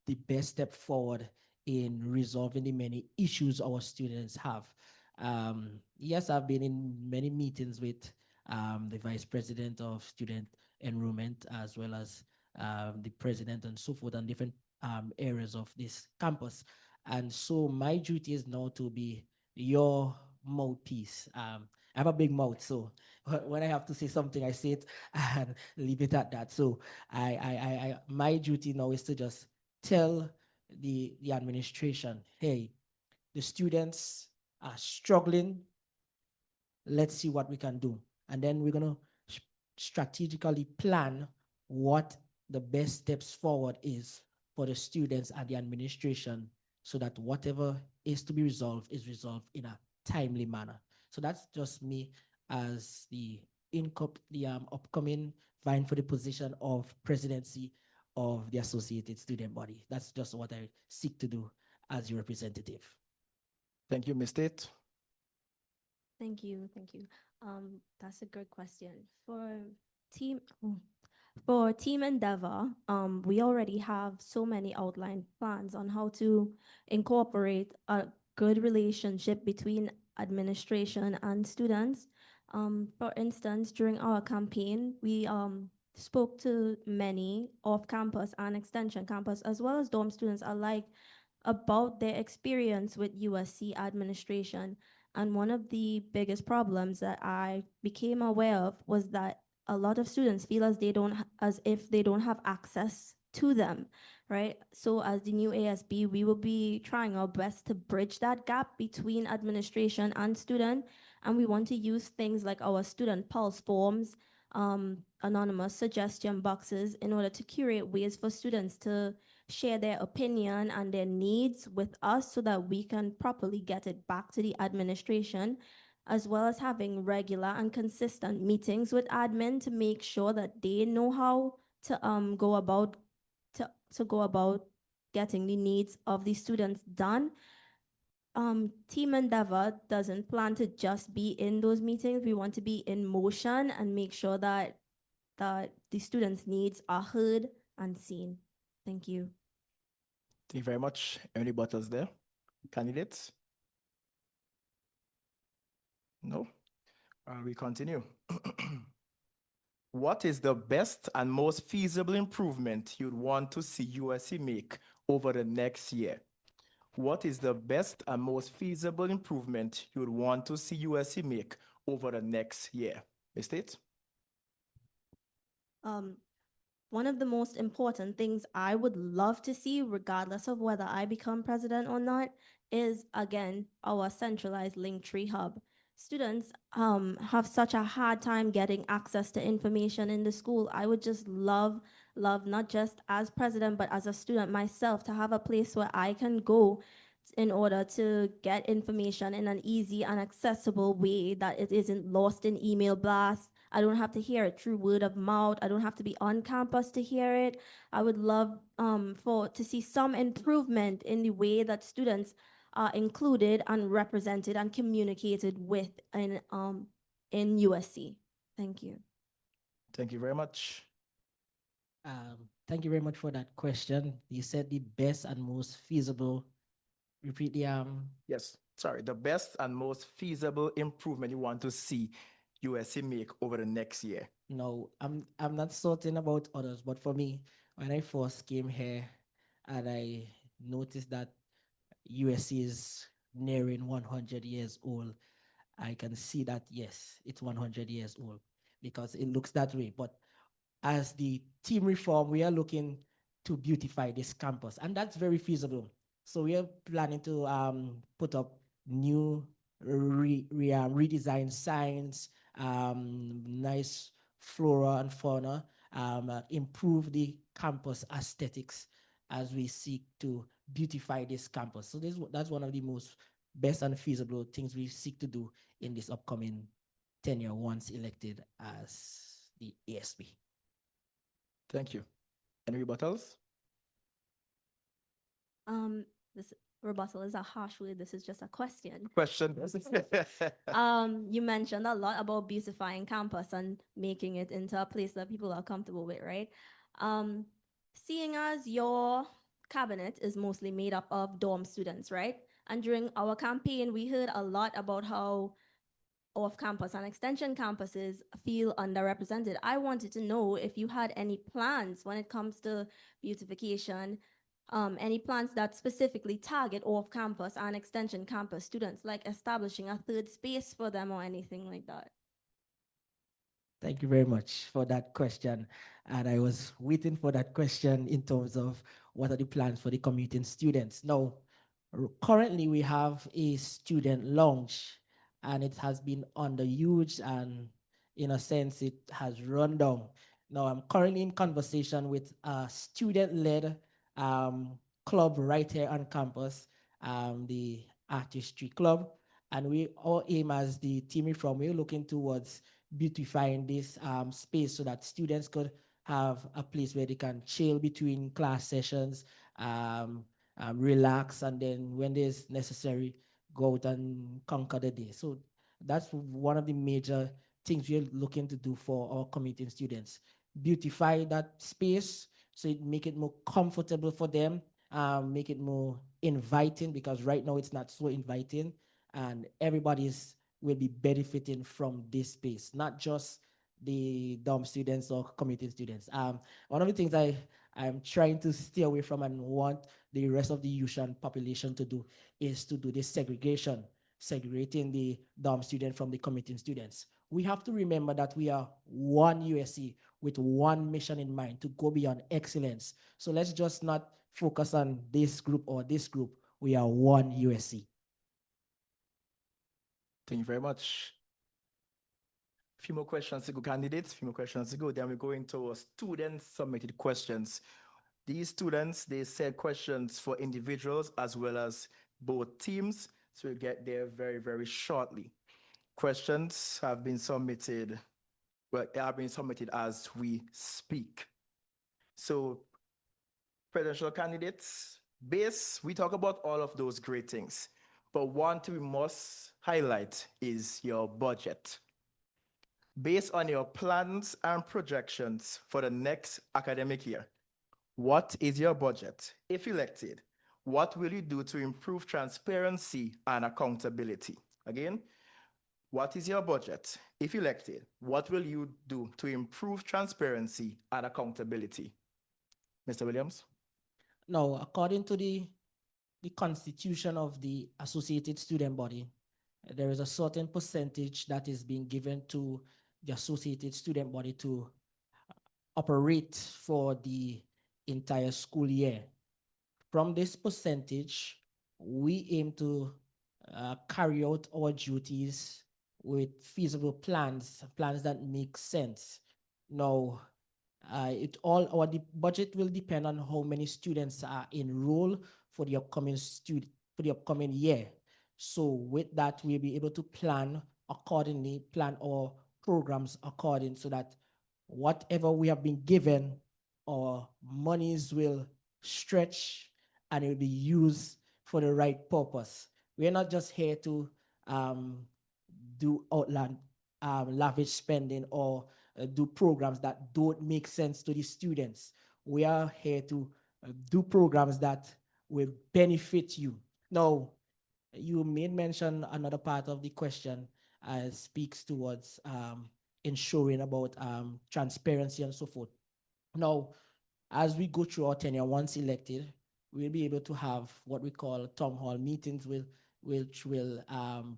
B: the best step forward in resolving the many issues our students have. Yes, I've been in many meetings with the Vice President of Student Enrollment as well as the President and so forth, and different areas of this campus. And so my duty is now to be your mouthpiece. I have a big mouth, so when I have to say something, I say it and leave it at that. So my duty now is to just tell the administration, hey, the students are struggling. Let's see what we can do. And then we're going to strategically plan what the best steps forward is for the students and the administration so that whatever is to be resolved is resolved in a timely manner. So that's just me as the upcoming vying for the position of presidency of the Associated Student Body. That's just what I seek to do as your representative.
A: Thank you, Ms. Tate.
C: Thank you, thank you. That's a good question. Team, for Team Endeavor, we already have so many outlined plans on how to incorporate a good relationship between administration and students. For instance, during our campaign, we spoke to many off-campus and extension campus, as well as dorm students alike, about their experience with USC administration. And one of the biggest problems that I became aware of was that a lot of students feel as if they don't have access to them, right? So as the new ASB, we will be trying our best to bridge that gap between administration and student. And we want to use things like our student pulse forms, anonymous suggestion boxes, in order to curate ways for students to share their opinion and their needs with us so that we can properly get it back to the administration, as well as having regular and consistent meetings with admin to make sure that they know how to go about getting the needs of the students done. Team Endeavor doesn't plan to just be in those meetings. We want to be in motion and make sure that the students' needs are heard and seen. Thank you.
A: Thank you very much. Any buttons there? Candidates? No? We continue. What is the best and most feasible improvement you'd want to see USC make over the next year? What is the best and most feasible improvement you'd want to see USC make over the next year? Estate?
C: Um, One of the most important things I would love to see, regardless of whether I become president or not, is again our centralized Linktree hub. Students have such a hard time getting access to information in the school. I would just love, not just as president, but as a student myself, to have a place where I can go in order to get information in an easy and accessible way that it isn't lost in email blasts. I don't have to hear it through word of mouth. I don't have to be on campus to hear it. I would love for to see some improvement in the way that students are included and represented and communicated with in USC. Thank you.
A: Thank you very much.
B: Thank you very much for that question. You said the best and most feasible. Repeat the
A: Yes, sorry, the best and most feasible improvement you want to see USC make over the next year.
B: No, I'm not certain about others, but for me, when I first came here and I noticed that USC is nearing 100 years old, I can see that yes, it's 100 years old because it looks that way. But as the team reform, we are looking to beautify this campus, and that's very feasible. So we are planning to put up new redesigned signs, nice flora and fauna, improve the campus aesthetics as we seek to beautify this campus. So that's one of the most best and feasible things we seek to do in this upcoming tenure once elected as the ASB.
A: Thank you. Any rebuttals?
C: This rebuttal is a harsh word. This is just a question.
A: Question?
C: You mentioned a lot about beautifying campus and making it into a place that people are comfortable with, right? Seeing as your cabinet is mostly made up of dorm students, right? And during our campaign, we heard a lot about how off-campus and extension campuses feel underrepresented. I wanted to know if you had any plans when it comes to beautification, any plans that specifically target off-campus and extension campus students, like establishing a third space for them or anything like that.
B: Thank you very much for that question. And I was waiting for that question in terms of what are the plans for the commuting students. Now, currently we have a student lounge and it has been underused and in a sense it has run down. Now I'm currently in conversation with a student-led club right here on campus, the Artistry Club. And we all aim as the team from, we're looking towards beautifying this space so that students could have a place where they can chill between class sessions, relax, and then when there's necessary, go out and conquer the day. So that's one of the major things we're looking to do for our community students. Beautify that space so it make it more comfortable for them, make it more inviting, because right now it's not so inviting, and everybody's will be benefiting from this space, not just the dorm students or community students. One of the things I'm trying to stay away from and want the rest of the Yushan population to do is to do this segregation, segregating the dorm student from the community students. We have to remember that we are one USC with one mission in mind, to go beyond excellence. So let's just not focus on this group or this group. We are one USC.
A: Thank you very much. A few more questions to go, candidates. A few more questions to go. Then we go into our student submitted questions. These students, they said questions for individuals as well as both teams. So we'll get there very, very shortly. Questions have been submitted. Well, they are being submitted as we speak. So, presidential candidates, we talk about all of those great things. But one thing we must highlight is your budget. Based on your plans and projections for the next academic year, what is your budget? If elected, what will you do to improve transparency and accountability? Again, What is your budget? If elected, what will you do to improve transparency and accountability? Mr. Williams?
B: Now, according to the constitution of the associated student body, there is a certain percentage that is being given to the associated student body to operate for the entire school year. From this percentage, we aim to carry out our duties with feasible plans that make sense. Now, the budget will depend on how many students are enrolled for the upcoming year. So with that, we'll be able to plan accordingly, plan our programs according, so that whatever we have been given, our monies will stretch and it will be used for the right purpose. We're not just here to do lavish spending or do programs that don't make sense to the students. We are here to do programs that will benefit you. Now, you made mention another part of the question speaks towards ensuring about transparency and so forth. Now, as we go through our tenure, once elected, we'll be able to have what we call town hall meetings, which will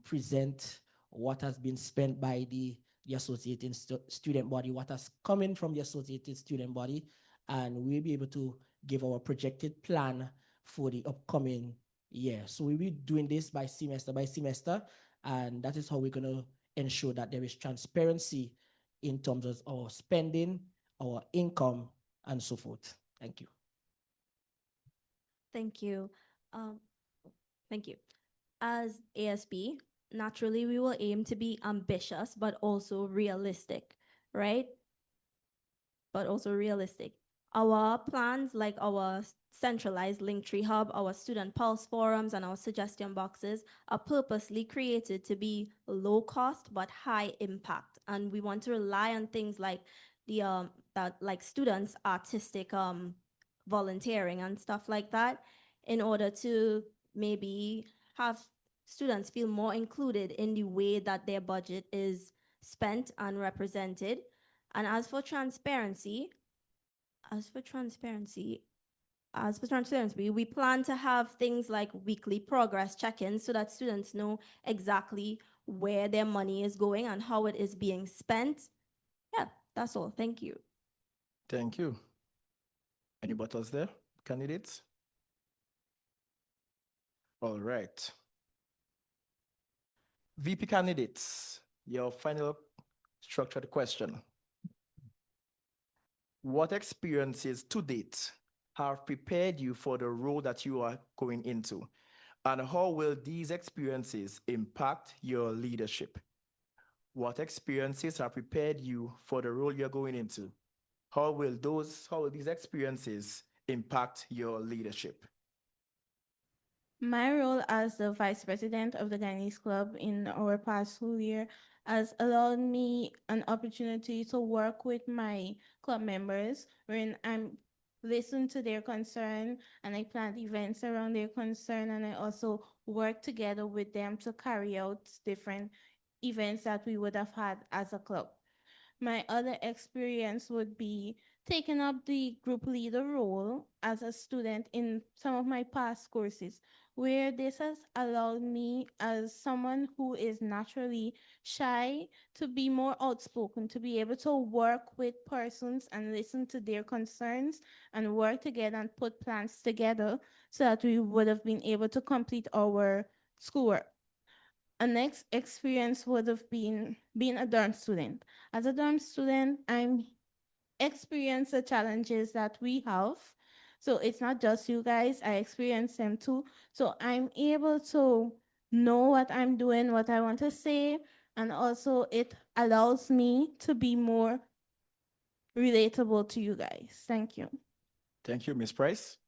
B: present what has been spent by the associated student body, what has come in from the associated student body, and we'll be able to give our projected plan for the upcoming year. So we'll be doing this by semester, and that is how we're going to ensure that there is transparency in terms of our spending, our income, and so forth. Thank you.
C: Thank you. Thank you. As ASB, naturally, we will aim to be ambitious, but also realistic, right? But also realistic. Our plans, like our centralized Linktree hub, our student pulse forums, and our suggestion boxes, are purposely created to be low cost but high impact. And we want to rely on things like the like students' artistic volunteering and stuff like that, in order to maybe have students feel more included in the way that their budget is spent and represented. And as for transparency, we plan to have things like weekly progress check-ins so that students know exactly where their money is going and how it is being spent. Yeah, that's all. Thank you.
A: Thank you. Any buttons there, candidates? All right. VP candidates, your final structured question. What experiences to date have prepared you for the role that you are going into? And how will these experiences impact your leadership? What experiences have prepared you for the role you're going into? How will these experiences impact your leadership?
D: My role as the vice president of the Guyanese Club in our past school year has allowed me an opportunity to work with my club members when I'm listen to their concern and I plan events around their concern, and I also work together with them to carry out different events that we would have had as a club. My other experience would be taking up the group leader role as a student in some of my past courses, where this has allowed me, as someone who is naturally shy, to be more outspoken, to be able to work with persons and listen to their concerns and work together and put plans together so that we would have been able to complete our schoolwork. A next experience would have been being a dorm student. As a dorm student, I'm experience the challenges that we have. So it's not just you guys, I experience them too. So I'm able to know what I'm doing, what I want to say, and also it allows me to be more relatable to you guys. Thank you.
A: Thank you, Ms. Price.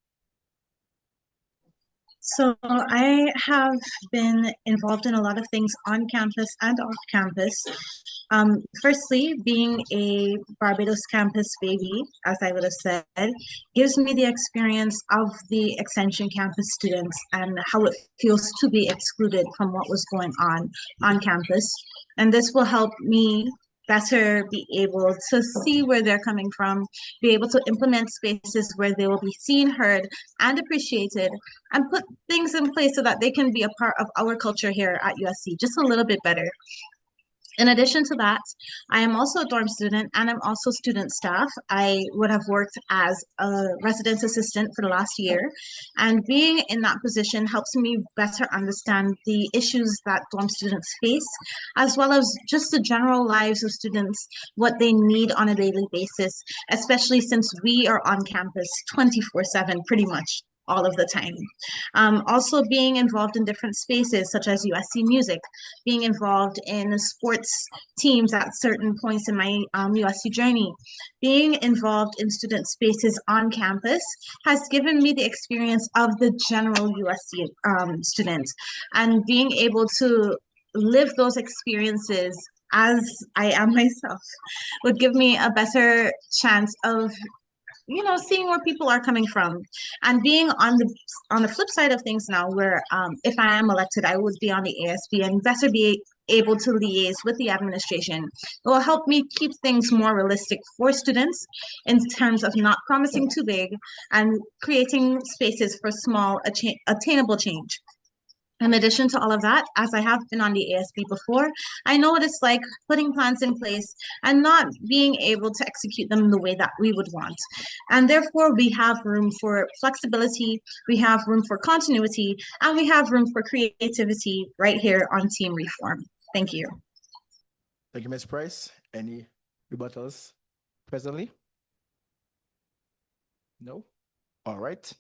E: So I have been involved in a lot of things on campus and off campus. Firstly, being a Barbados campus baby, as I would have said, gives me the experience of the Extension campus students and how it feels to be excluded from what was going on campus. And this will help me better be able to see where they're coming from, be able to implement spaces where they will be seen, heard, and appreciated, and put things in place so that they can be a part of our culture here at USC just a little bit better. In addition to that, I am also a dorm student and I'm also student staff. I would have worked as a residence assistant for the last year, and being in that position helps me better understand the issues that dorm students face, as well as just the general lives of students, what they need on a daily basis, especially since we are on campus 24/7 pretty much all of the time. Also, being involved in different spaces such as USC Music, being involved in sports teams at certain points in my USC journey, being involved in student spaces on campus has given me the experience of the general USC student, and being able to live those experiences as I am myself would give me a better chance of seeing where people are coming from, and being on the flip side of things now, where if I am elected, I would be on the ASB and better be able to liaise with the administration. It will help me keep things more realistic for students in terms of not promising too big and creating spaces for small attainable change. In addition to all of that, as I have been on the ASB before, I know what it's like putting plans in place and not being able to execute them the way that we would want. And therefore, we have room for flexibility, we have room for continuity, and we have room for creativity right here on Team Reform. Thank you.
A: Thank you, Ms. Price. Any rebuttals presently? No? All right.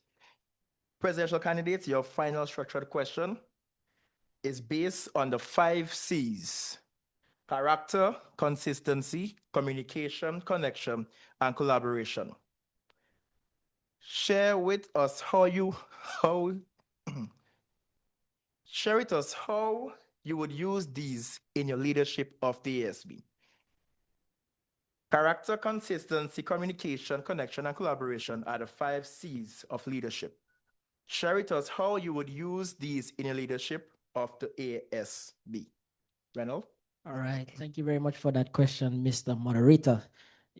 A: Presidential candidates, your final structured question is based on the 5 C's: character, consistency, communication, connection, and collaboration. Share with us share with us how you would use these in your leadership of the ASB. Character, consistency, communication, connection, and collaboration are the 5 C's of leadership. Share with us how you would use these in your leadership of the ASB. Reynold?
B: All right. Thank you very much for that question, Mr. Moderator.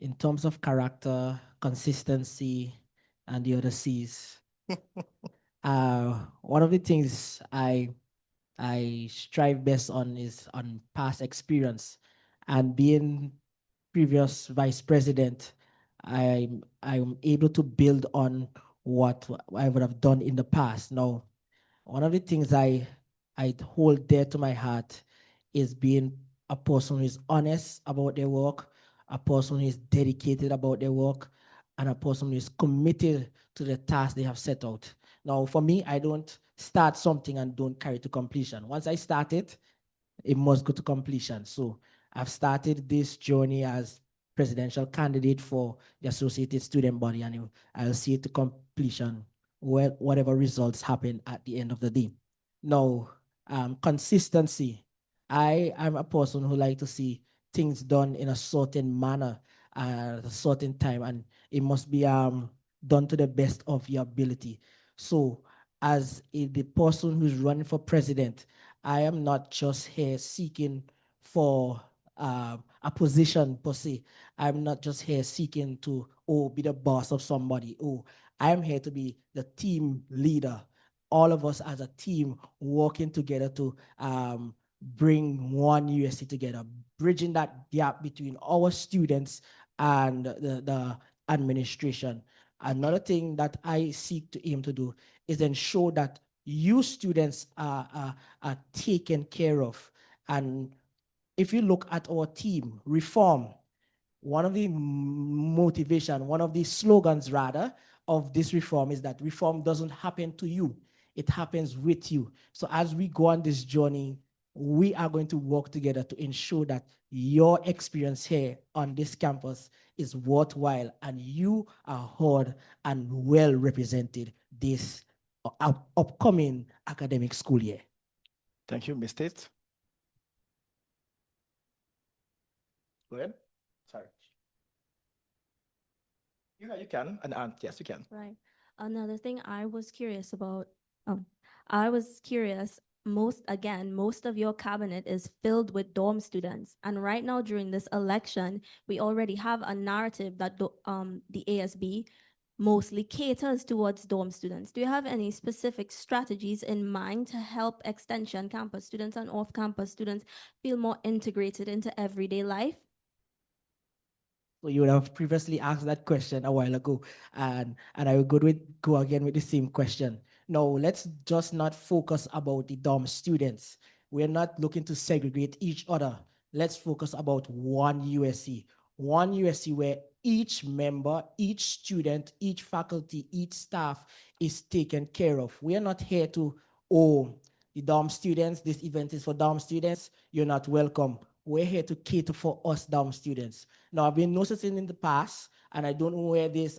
B: In terms of character, consistency, and the other C's, one of the things I strive best on is on past experience, and being previous vice president, I'm able to build on what I would have done in the past. Now, one of the things I hold dear to my heart is being a person who is honest about their work, a person who is dedicated about their work, and a person who is committed to the task they have set out. Now, for me, I don't start something and don't carry to completion. Once I start it, it must go to completion. So I've started this journey as presidential candidate for the Associated Student Body, and I'll see it to completion, whatever results happen at the end of the day. Now, consistency. I am a person who like to see things done in a certain manner at a certain time, and it must be done to the best of your ability. So, as the person who's running for president, I am not just here seeking for a position per se. I'm not just here seeking to be the boss of somebody. I'm here to be the team leader. All of us as a team working together to bring one USC together, bridging that gap between our students and the administration. Another thing that I seek to aim to do is ensure that you students are taken care of. And if you look at our team, reform, one of the motivation, one of the slogans rather of this reform is that reform doesn't happen to you, it happens with you. So as we go on this journey, we are going to work together to ensure that your experience here on this campus is worthwhile and you are heard and well represented this upcoming academic school year.
A: Thank you, Ms. Tate. Go ahead. Sorry. You can, and yes, you can.
C: Right. Another thing I was curious about, I was curious most of your cabinet is filled with dorm students. And right now, during this election, we already have a narrative that the ASB mostly caters towards dorm students. Do you have any specific strategies in mind to help extension campus students and off-campus students feel more integrated into everyday life?
B: So you would have previously asked that question a while ago, and I will go again with the same question. No, let's just not focus about the dorm students. We're not looking to segregate each other. Let's focus about one USC where each member, each student, each faculty, each staff is taken care of. We are not here to, oh, the dorm students, this event is for dorm students, you're not welcome. We're here to cater for us dorm students. Now, I've been noticing in the past, and I don't know where this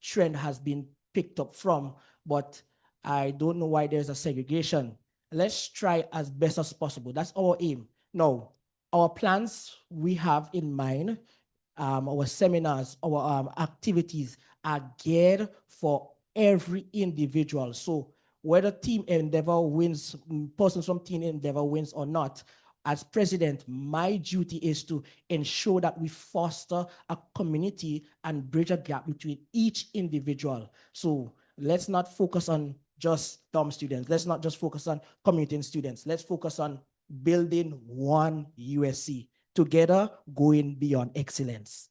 B: trend has been picked up from, but I don't know why there's a segregation. Let's try as best as possible. That's our aim. Now, our plans we have in mind, our seminars, our activities are geared for every individual. So whether Team Endeavor wins, persons from Team Endeavor wins or not, as president, my duty is to ensure that we foster a community and bridge a gap between each individual. So let's not focus on just dorm students. Let's not just focus on commuting students. Let's focus on building one USC together, going beyond excellence.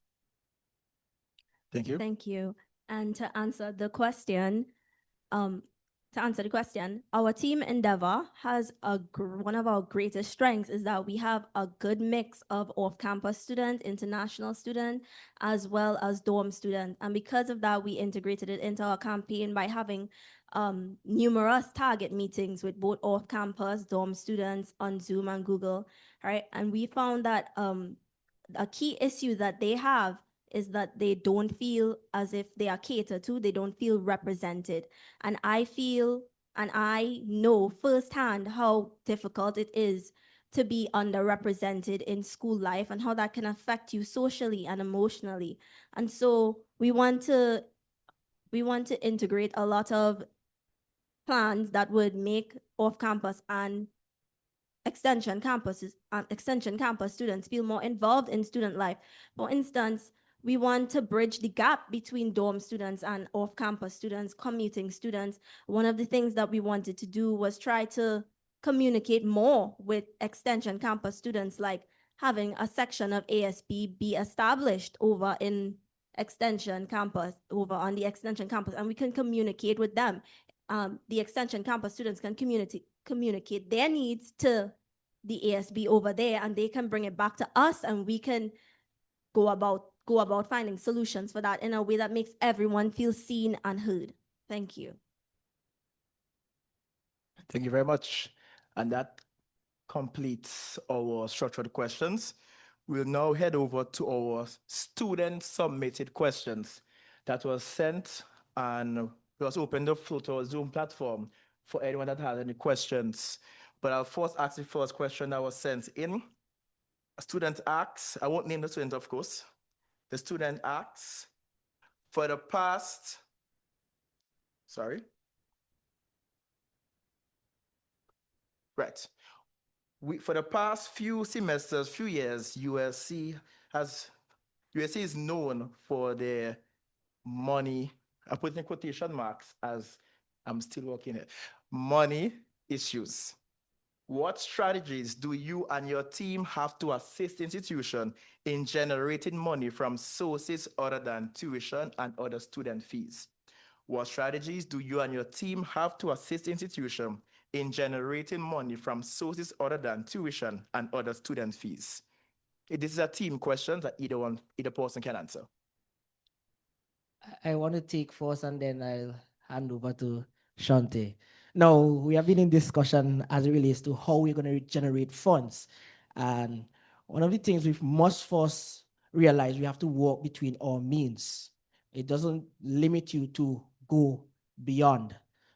A: Thank you.
C: Thank you. And um, to answer the question, our team Endeavor has one of our greatest strengths is that we have a good mix of off-campus students, international students, as well as dorm students. And because of that, we integrated it into our campaign by having numerous target meetings with both off-campus dorm students on Zoom and Google, right? And we found that a key issue that they have is that they don't feel as if they are catered to, they don't feel represented. And I know firsthand how difficult it is to be underrepresented in school life and how that can affect you socially and emotionally. And so we want to integrate a lot of plans that would make off-campus and extension campus students feel more involved in student life. For instance, we want to bridge the gap between dorm students and off-campus students, commuting students. One of the things that we wanted to do was try to communicate more with extension campus students, like having a section of ASB be established over in extension campus, over on the extension campus, and we can communicate with them. The extension campus students can communicate their needs to the ASB over there, and they can bring it back to us, and we can go about finding solutions for that in a way that makes everyone feel seen and heard. Thank you.
A: Thank you very much. And that completes our structured questions. We'll now head over to our student submitted questions that was sent, and we also open the floor to our Zoom platform for anyone that has any questions. But I'll first ask the first question that was sent in. A student asks, I won't name the student, of course. The student asks, for the past, sorry. Right. For the past few semesters, few years, USC is known for their money, I put in quotation marks as I'm still working it, money issues. What strategies do you and your team have to assist institution in generating money from sources other than tuition and other student fees? What strategies do you and your team have to assist institution in generating money from sources other than tuition and other student fees? This is a team question that either person can answer.
B: I want to take first and then I'll hand over to Shante. Now, we have been in discussion as it relates to how we're going to generate funds. And one of the things we must first realize, we have to work between our means. It doesn't limit you to go beyond.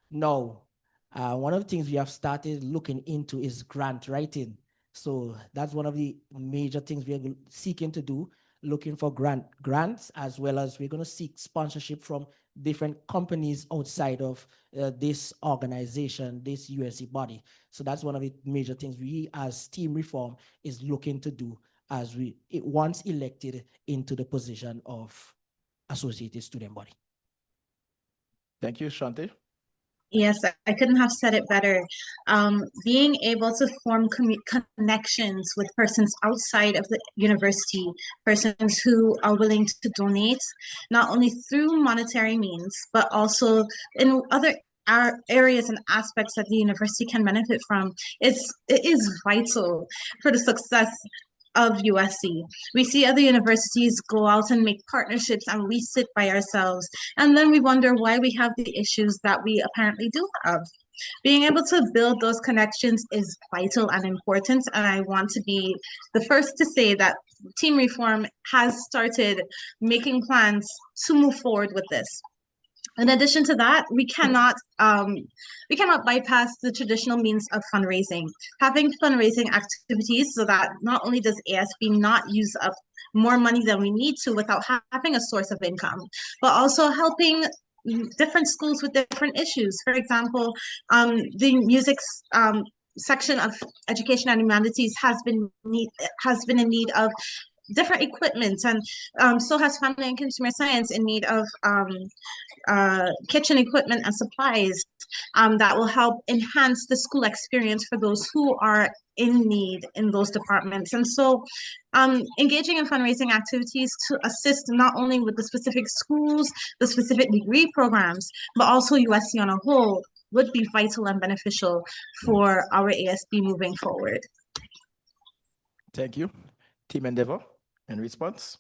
B: Now, one of the things we have started looking into is grant writing. So that's one of the major things we are seeking to do. looking for grants, as well as we're going to seek sponsorship from different companies outside of this organization, this USC body. So that's one of the major things we as Team Reform is looking to do as once elected into the position of Associated Student Body.
A: Thank you, Shante.
E: Yes, I couldn't have said it better. Being able to form connections with persons outside of the university, persons who are willing to donate, not only through monetary means, but also in other areas and aspects that the university can benefit from, it is vital for the success of USC. We see other universities go out and make partnerships and we sit by ourselves. And then we wonder why we have the issues that we apparently do have. Being able to build those connections is vital and important. And I want to be the first to say that Team Reform has started making plans to move forward with this. In addition to that, we cannot bypass the traditional means of fundraising. Having fundraising activities so that not only does ASB not use up more money than we need to without having a source of income, but also helping different schools with different issues. For example, the music section of Education and Humanities has been in need of different equipment, and so has Family and Consumer Science in need of kitchen equipment and supplies that will help enhance the school experience for those who are in need in those departments. And so engaging in fundraising activities to assist not only with the specific schools, the specific degree programs, but also USC on a whole would be vital and beneficial for our ASB moving forward.
A: Thank you. Team Endeavor, in response.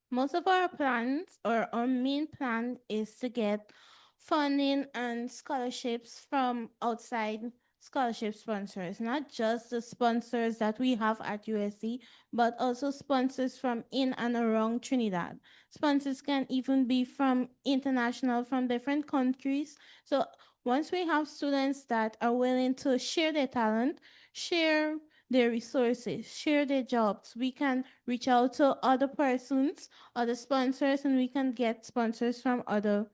D: Most of our plans, or our main plan, is to get funding and scholarships from outside scholarship sponsors, not just the sponsors that we have at USC, but also sponsors from in and around Trinidad. Sponsors can even be from international, from different countries. So once we have students that are willing to share their talent, share their resources, share their jobs, we can reach out to other persons, other sponsors, and we can get sponsors from other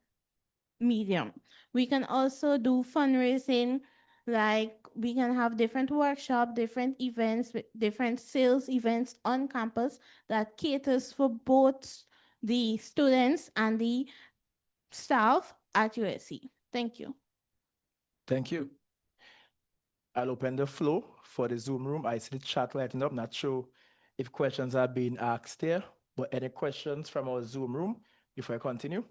D: medium. We can also do fundraising, like we can have different workshops, different events, different sales events on campus that caters for both the students and the staff at USC. Thank you.
A: Thank you. I'll open the floor for the Zoom room. I see the chat lighting up. Not sure if questions are being asked there, but any questions from our Zoom room before I continue?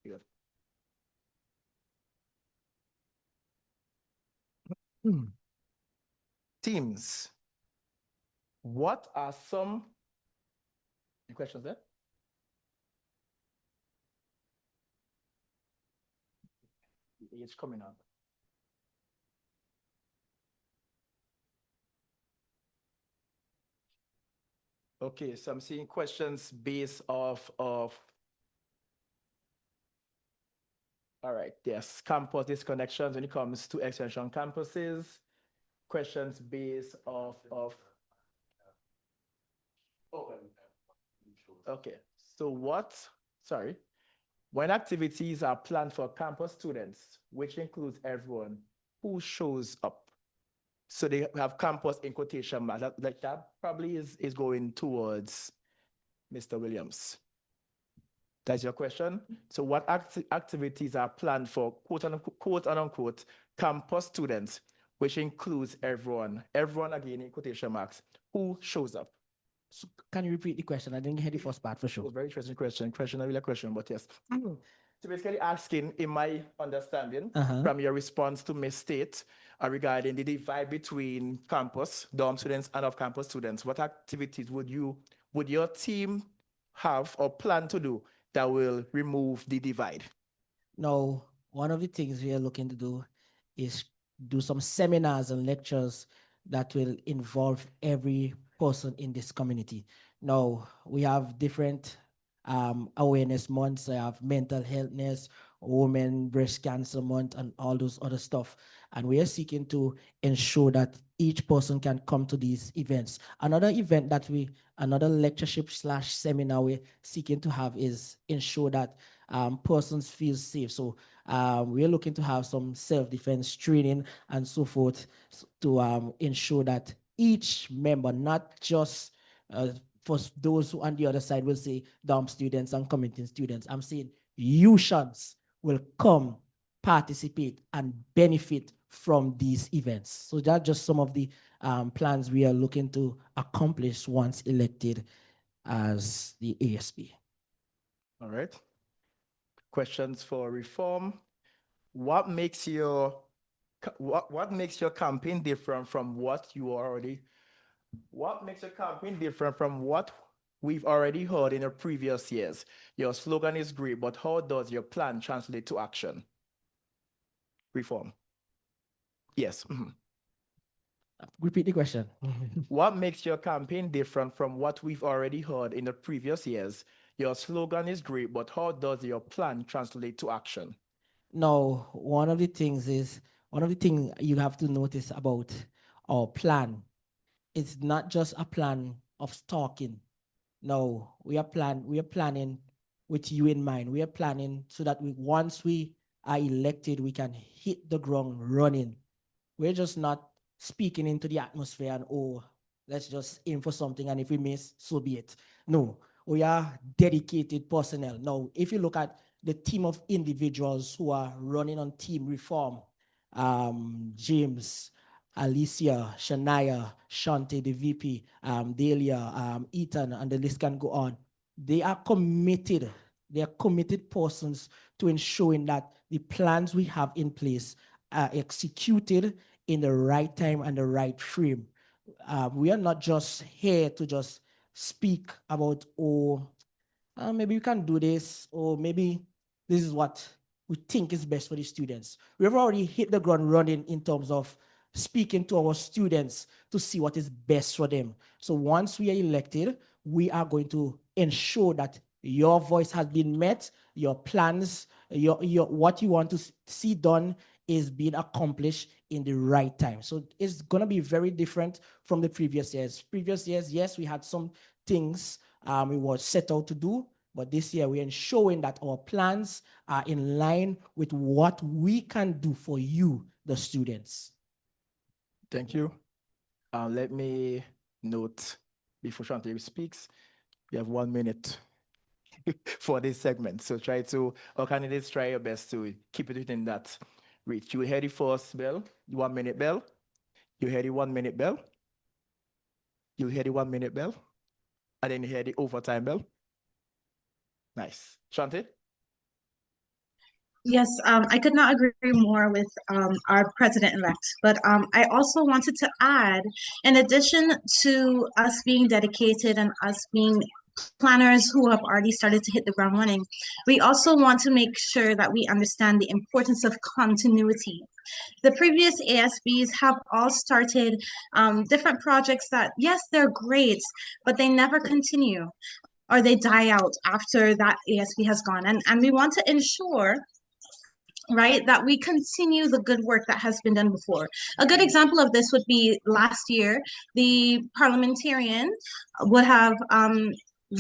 A: Good. Teams, what are some any questions there? It's coming up. Okay, so I'm seeing questions based off of, all right, yes, campus disconnections when it comes to extension campuses, questions based off of, oh, okay, so when activities are planned for campus students, which includes everyone, who shows up? So they have campus in quotation marks. That probably is going towards Mr. Williams. That's your question. So what activities are planned for quote unquote campus students, which includes everyone again in quotation marks, who shows up?
B: So can you repeat the question? I didn't hear the first part for sure.
A: Very interesting question. Not really a question, but yes. So basically asking, in my understanding, from your response to Ms. State regarding the divide between campus, dorm students and off-campus students, what activities would your team have or plan to do that will remove the divide?
B: Now, one of the things we are looking to do is do some seminars and lectures that will involve every person in this community. Now, we have different awareness months. I have mental healthness, Women Breast Cancer Month, and all those other stuff. And we are seeking to ensure that each person can come to these events. Another event that another lectureship / seminar we're seeking to have is ensure that persons feel safe. So we're looking to have some self-defense training and so forth to ensure that each member, not just for those who on the other side will say dumb students and committing students, I'm saying you shons will come, participate, and benefit from these events. So that's just some of the plans we are looking to accomplish once elected as the ASB.
A: All right. Questions for reform. What makes your campaign different from what we've already heard in the previous years? Your slogan is great, but how does your plan translate to action? Reform. Yes.
B: Repeat the question.
A: What makes your campaign different from what we've already heard in the previous years? Your slogan is great, but how does your plan translate to action?
B: Now, one of the things you have to notice about our plan. It's not just a plan of talking. No, we are planning with you in mind. We are planning so that once we are elected, we can hit the ground running. We're just not speaking into the atmosphere and, oh, let's just aim for something, and if we miss, so be it. No, we are dedicated personnel. Now, if you look at the team of individuals who are running on team reform, James, Alicia, Shania, Shante, the VP, Delia, Ethan, and the list can go on. They are committed. They are committed persons to ensuring that the plans we have in place are executed in the right time and the right frame. We are not just here to just speak about, oh, maybe we can do this, or maybe this is what we think is best for the students. We've already hit the ground running in terms of speaking to our students to see what is best for them. So once we are elected, we are going to ensure that your voice has been met, your plans, your what you want to see done is being accomplished in the right time. So it's going to be very different from the previous years. Previous years, yes, we had some things we were set out to do, but this year we're ensuring that our plans are in line with what we can do for you, the students.
A: Thank you. Let me note before Shante speaks, we have 1 minute for this segment. So our candidates, try your best to keep it within that reach. You hear the first bell, 1 minute bell. You hear the 1 minute bell. You hear the 1 minute bell. And then you hear the overtime bell. Nice. Shante?
E: Yes, I could not agree more with our president-elect. But I also wanted to add, in addition to us being dedicated and us being planners who have already started to hit the ground running, we also want to make sure that we understand the importance of continuity. The previous ASBs have all started different projects that, yes, they're great, but they never continue or they die out after that ASB has gone. And we want to ensure, right, that we continue the good work that has been done before. A good example of this would be last year, the parliamentarian would have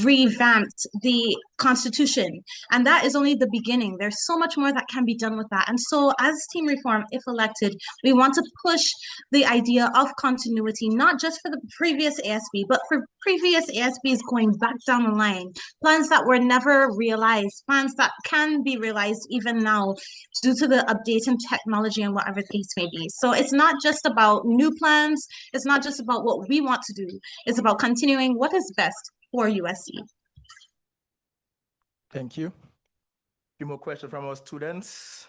E: revamped the constitution, and that is only the beginning. There's so much more that can be done with that. And so as team reform, if elected, we want to push the idea of continuity, not just for the previous ASB, but for previous ASBs going back down the line, plans that were never realized, plans that can be realized even now due to the update in technology and whatever the case may be. So it's not just about new plans, it's not just about what we want to do, it's about continuing what is best for USC.
A: Thank you. Few more questions from our students.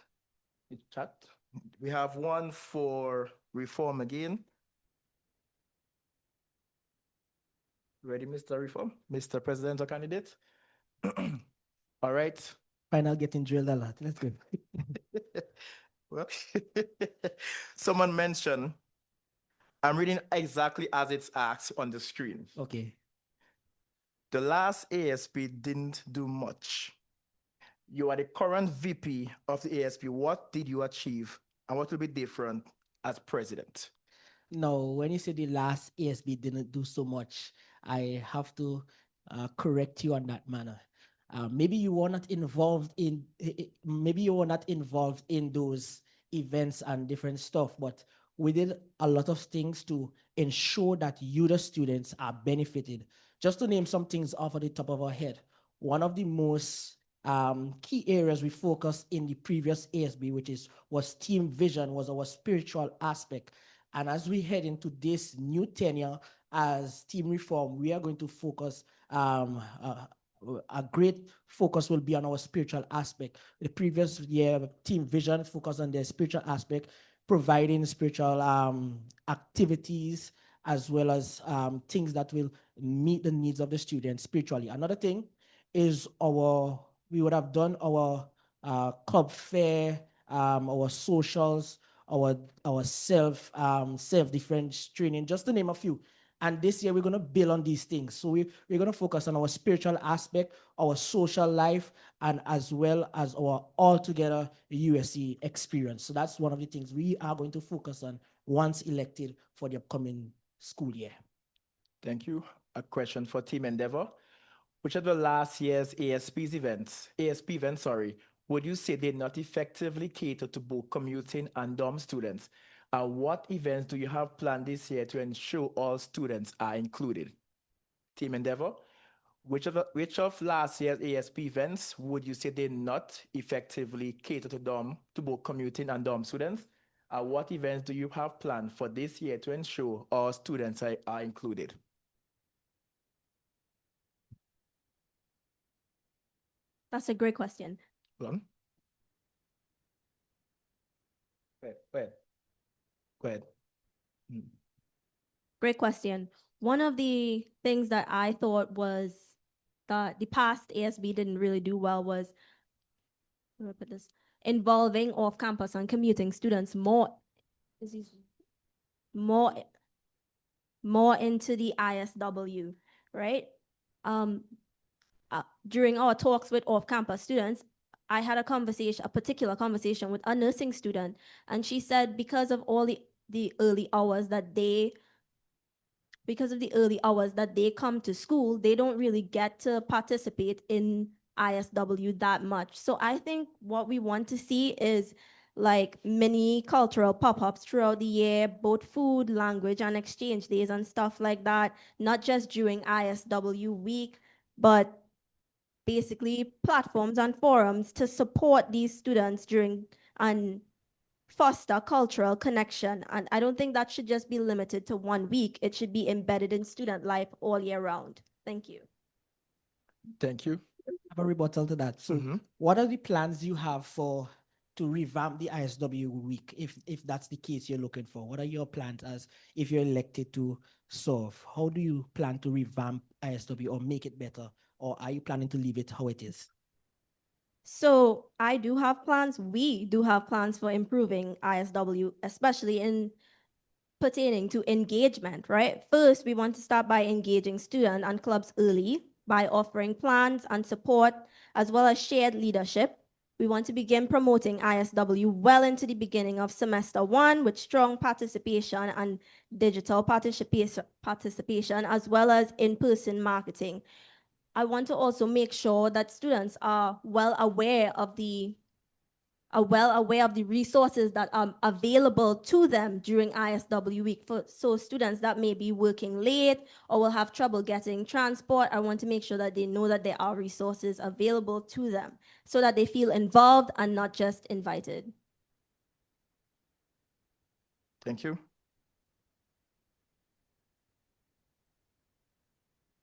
A: Chat. We have one for reform again. Ready, Mr. Reform? Mr. Presidential candidate? All right.
B: Final getting drilled a lot. Let's go.
A: Well, someone mentioned, I'm reading exactly as it's asked on the screen.
B: Okay.
A: The last ASP didn't do much. You are the current VP of the ASB. What did you achieve and what will be different as president?
B: No, when you say the last ASB didn't do so much, I have to correct you on that manner. Maybe you were not involved in maybe you were not involved in those events and different stuff, but we did a lot of things to ensure that you, the students, are benefited. Just to name some things off of the top of our head, one of the most key areas we focused in the previous ASB, which was team vision, was our spiritual aspect. And as we head into this new tenure as team reform, we are going to focus, a great focus will be on our spiritual aspect. The previous year, team vision focused on the spiritual aspect, providing spiritual activities as well as things that will meet the needs of the students spiritually. Another thing is we would have done our club fair, our socials, our self defense training, just to name a few. And this year we're going to build on these things. So we're going to focus on our spiritual aspect, our social life, and as well as our altogether USC experience. So that's one of the things we are going to focus on once elected for the upcoming school year.
A: Thank you. A question for Team Endeavor. Which of the last year's ASP events, would you say did not effectively cater to both commuting and dorm students? And what events do you have planned this year to ensure all students are included? Team Endeavor, which of last year's ASP events would you say did not effectively cater to both commuting and dorm students? And what events do you have planned for this year to ensure all students are included?
C: That's a great question.
A: Go on. Go ahead. Go ahead.
C: Great question. One of the things that I thought was that the past ASB didn't really do well was, how do I put this, involving off-campus and commuting students more into the ISW, right? During our talks with off-campus students, I had a particular conversation with a nursing student, and she said because of all the early hours that they come to school, they don't really get to participate in ISW that much. So I think what we want to see is like mini cultural pop-ups throughout the year, both food, language, and exchange days and stuff like that, not just during ISW week, but basically platforms and forums to support these students during and foster cultural connection. And I don't think that should just be limited to 1 week. It should be embedded in student life all year round. Thank you.
A: Thank you.
B: I have a rebuttal to that. So what are the plans you have to revamp the ISW week, if that's the case you're looking for? What are your plans as if you're elected to serve? How do you plan to revamp ISW or make it better? Or are you planning to leave it how it is?
C: So I do have plans. We do have plans for improving ISW, especially in pertaining to engagement, right? First, we want to start by engaging students and clubs early by offering plans and support, as well as shared leadership. We want to begin promoting ISW well into the beginning of semester 1 with strong participation and digital participation, as well as in-person marketing. I want to also make sure that students are well aware of the resources that are available to them during ISW week. So students that may be working late or will have trouble getting transport, I want to make sure that they know that there are resources available to them so that they feel involved and not just invited.
A: Thank you.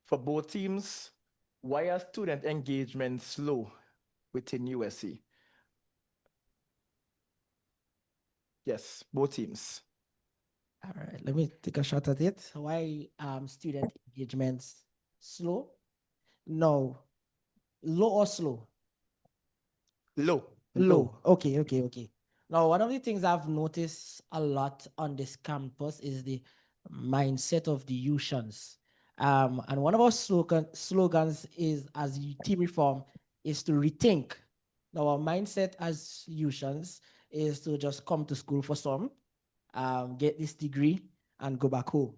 A: For both teams, why are student engagement slow within USC? Yes, both teams.
B: All right, let me take a shot at it. Why student engagements slow? No, low or slow?
A: Low.
B: Low. Okay. Now, one of the things I've noticed a lot on this campus is the mindset of the Ushans. And one of our slogans is, as team reform, is to rethink. Now, our mindset as youths is to just come to school for some, get this degree, and go back home.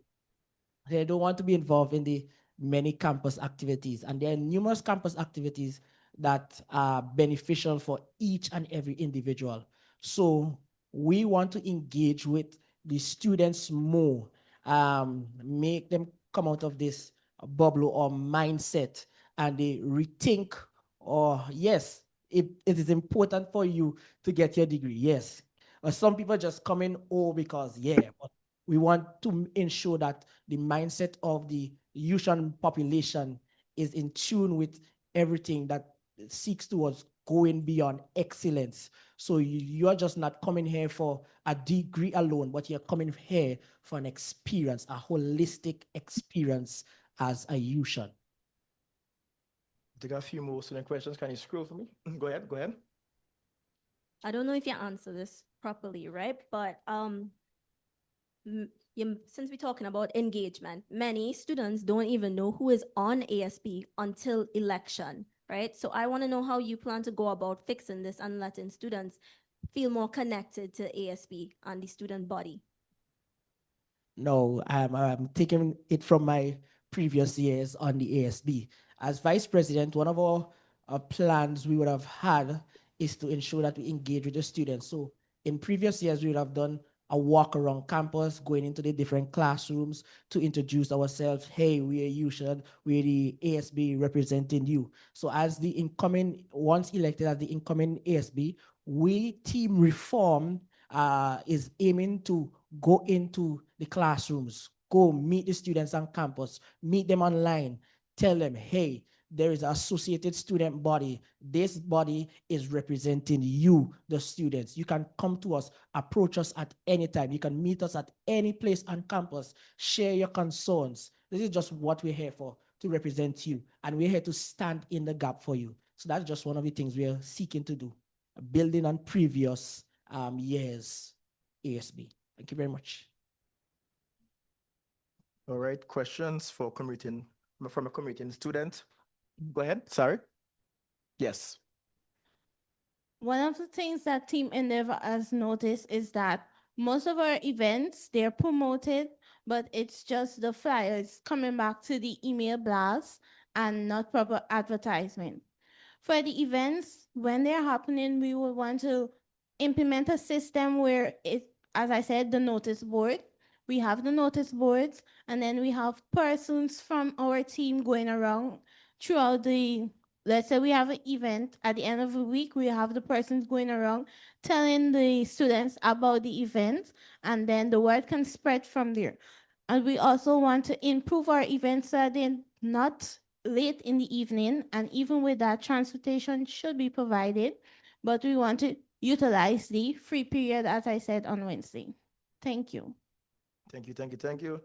B: They don't want to be involved in the many campus activities. And there are numerous campus activities that are beneficial for each and every individual. So we want to engage with the students more, make them come out of this bubble or mindset and they rethink, or yes, it is important for you to get your degree. Yes. But some people just come in, oh, because yeah, but we want to ensure that the mindset of the Yushan population is in tune with everything that seeks towards going beyond excellence. So you're just not coming here for a degree alone, but you're coming here for an experience, a holistic experience as a Yushan.
A: Take a few more student questions. Can you scroll for me? Go ahead, go ahead.
C: I don't know if you answer this properly, right? But since we're talking about engagement, many students don't even know who is on ASB until election, right? So I want to know how you plan to go about fixing this and letting students feel more connected to ASB and the student body.
B: No, I'm taking it from my previous years on the ASB. As vice president, one of our plans we would have had is to ensure that we engage with the students. So in previous years, we would have done a walk around campus, going into the different classrooms to introduce ourselves. Hey, we are Yushan, we're the ASB representing you. So as the incoming, once elected as the incoming ASB, we team reform is aiming to go into the classrooms, go meet the students on campus, meet them online, tell them, hey, there is an associated student body. This body is representing you, the students. You can come to us, approach us at any time. You can meet us at any place on campus, share your concerns. This is just what we're here for, to represent you. And we're here to stand in the gap for you. So that's just one of the things we're seeking to do, building on previous years ASB. Thank you very much.
A: All right, questions for commuting from a commuting student. Go ahead. Sorry. Yes.
D: One of the things that Team Endeavor has noticed is that most of our events, they're promoted, but it's just the flyers coming back to the email blast and not proper advertisement. For the events, when they're happening, we would want to implement a system where it, as I said, the notice board. We have the notice boards, and then we have persons from our team going around throughout the, let's say we have an event at the end of the week, we have the persons going around telling the students about the event, and then the word can spread from there. And we also want to improve our events so that they're not late in the evening, and even with that, transportation should be provided, but we want to utilize the free period, as I said, on Wednesday. Thank you.
A: Thank you, thank you, thank you.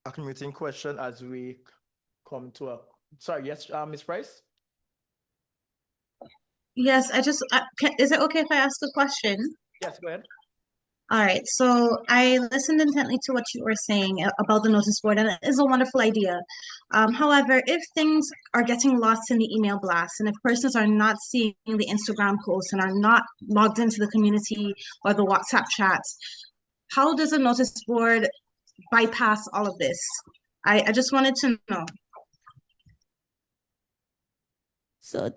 A: A commuting question as we come to a, sorry, yes, Ms. Price?
E: Yes, is it okay if I ask a question?
A: Yes, go ahead.
E: All right, so I listened intently to what you were saying about the notice board, and it is a wonderful idea. However, if things are getting lost in the email blast, and if persons are not seeing the Instagram posts and are not logged into the community or the WhatsApp chats, how does a notice board bypass all of this? I just wanted to know.
D: So,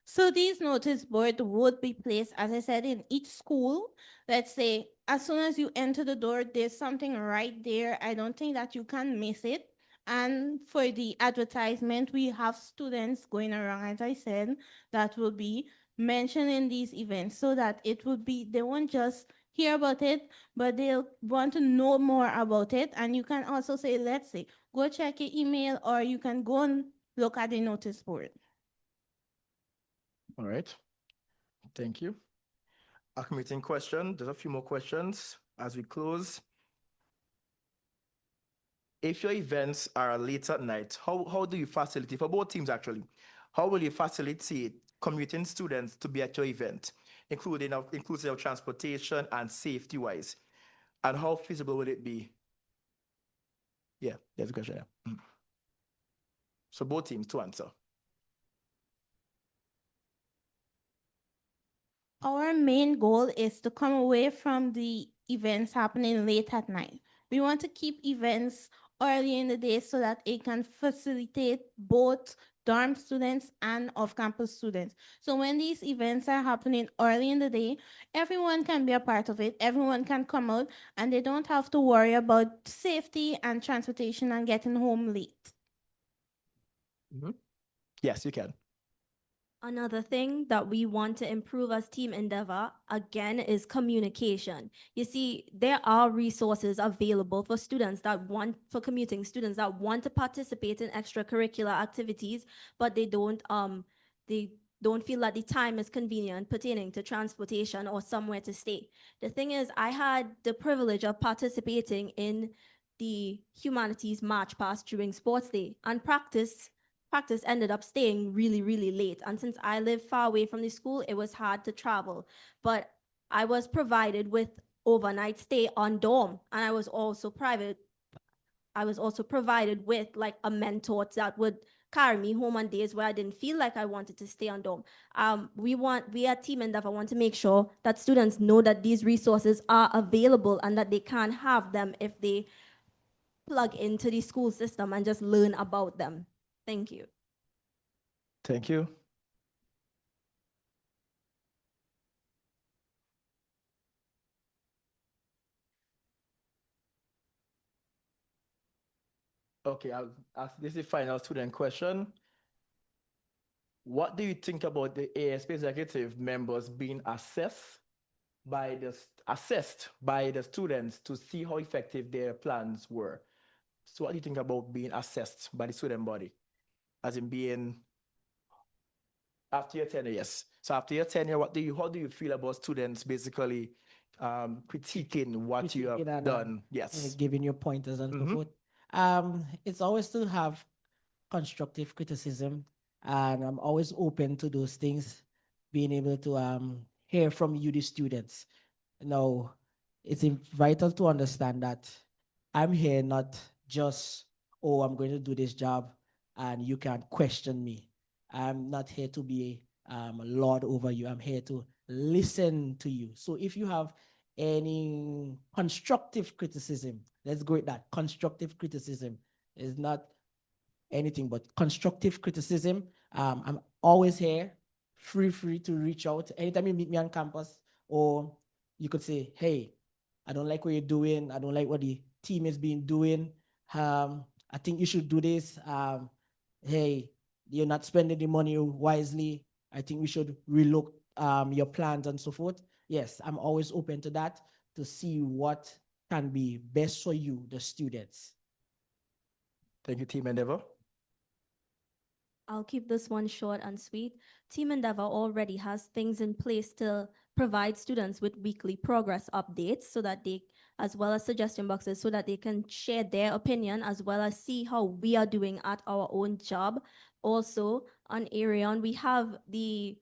D: so these notice boards would be placed, as I said, in each school. Let's say as soon as you enter the door, there's something right there. I don't think that you can miss it. And for the advertisement, we have students going around, as I said, that will be mentioning these events so that it will be, they won't just hear about it, but they'll want to know more about it. And you can also say, let's say, go check your email, or you can go and look at the notice board.
A: All right. Thank you. A commuting question. There's a few more questions as we close. If your events are late at night, how do you facilitate, for both teams actually, how will you facilitate commuting students to be at your event, including inclusive of transportation and safety wise? And how feasible will it be? Yeah, there's a question. Yeah. So both teams to answer.
D: Our main goal is to come away from the events happening late at night. We want to keep events early in the day so that it can facilitate both dorm students and off-campus students. So when these events are happening early in the day, everyone can be a part of it, everyone can come out, and they don't have to worry about safety and transportation and getting home late.
A: Yes, you can.
C: Another thing that we want to improve as Team Endeavor, again, is communication. You see, there are resources available for students that want, for commuting students that want to participate in extracurricular activities, but they don't feel that the time is convenient pertaining to transportation or somewhere to stay. The thing is, I had the privilege of participating in the Humanities March Past during sports day, and practice ended up staying really, really late. And since I live far away from the school, it was hard to travel. But I was provided with overnight stay on dorm, and I was also provided with like a mentor that would carry me home on days where I didn't feel like I wanted to stay on dorm. We at Team Endeavor want to make sure that students know that these resources are available and that they can have them if they plug into the school system and just learn about them. Thank you.
A: Thank you. Okay, I'll ask this is the final student question. What do you think about the ASB executive members being assessed by the students to see how effective their plans were? So what do you think about being assessed by the student body? As in being after your tenure, yes. So after your tenure, how do you feel about students basically critiquing what you
B: Critiquing
A: have
B: and,
A: done? Yes.
B: giving you pointers and so
A: Mhm.
B: forth. It's always to have constructive criticism, and I'm always open to those things, being able to hear from you, the students. Now, it's vital to understand that I'm here not just, oh, I'm going to do this job and you can question me. I'm not here to be a lord over you. I'm here to listen to you. So if you have any constructive criticism, let's go with that. Constructive criticism is not anything but constructive criticism. I'm always here, free to reach out. Anytime you meet me on campus, or you could say, hey, I don't like what you're doing. I don't like what the team has been doing. I think you should do this. Hey, you're not spending the money wisely. I think we should relook your plans and so forth. Yes, I'm always open to that to see what can be best for you, the students.
A: Thank you, Team Endeavor.
C: I'll keep this one short and sweet. Team Endeavor already has things in place to provide students with weekly progress updates so that they, as well as suggestion boxes, so that they can share their opinion as well as see how we are doing at our own job. Also, on Arion, we have the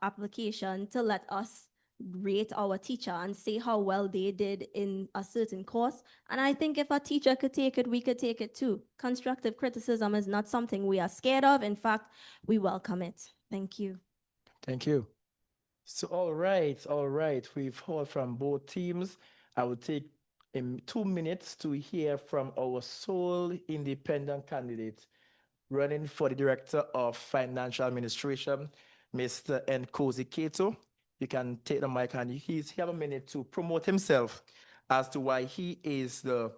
C: application to let us rate our teacher and say how well they did in a certain course. And I think if a teacher could take it, we could take it too. Constructive criticism is not something we are scared of. In fact, we welcome it. Thank you.
A: Thank you. So, all right. We've heard from both teams. I will take 2 minutes to hear from our sole independent candidate running for the Director of Financial Administration, Mr. Nkosi Kato. You can take the mic and he have a minute to promote himself as to why he is the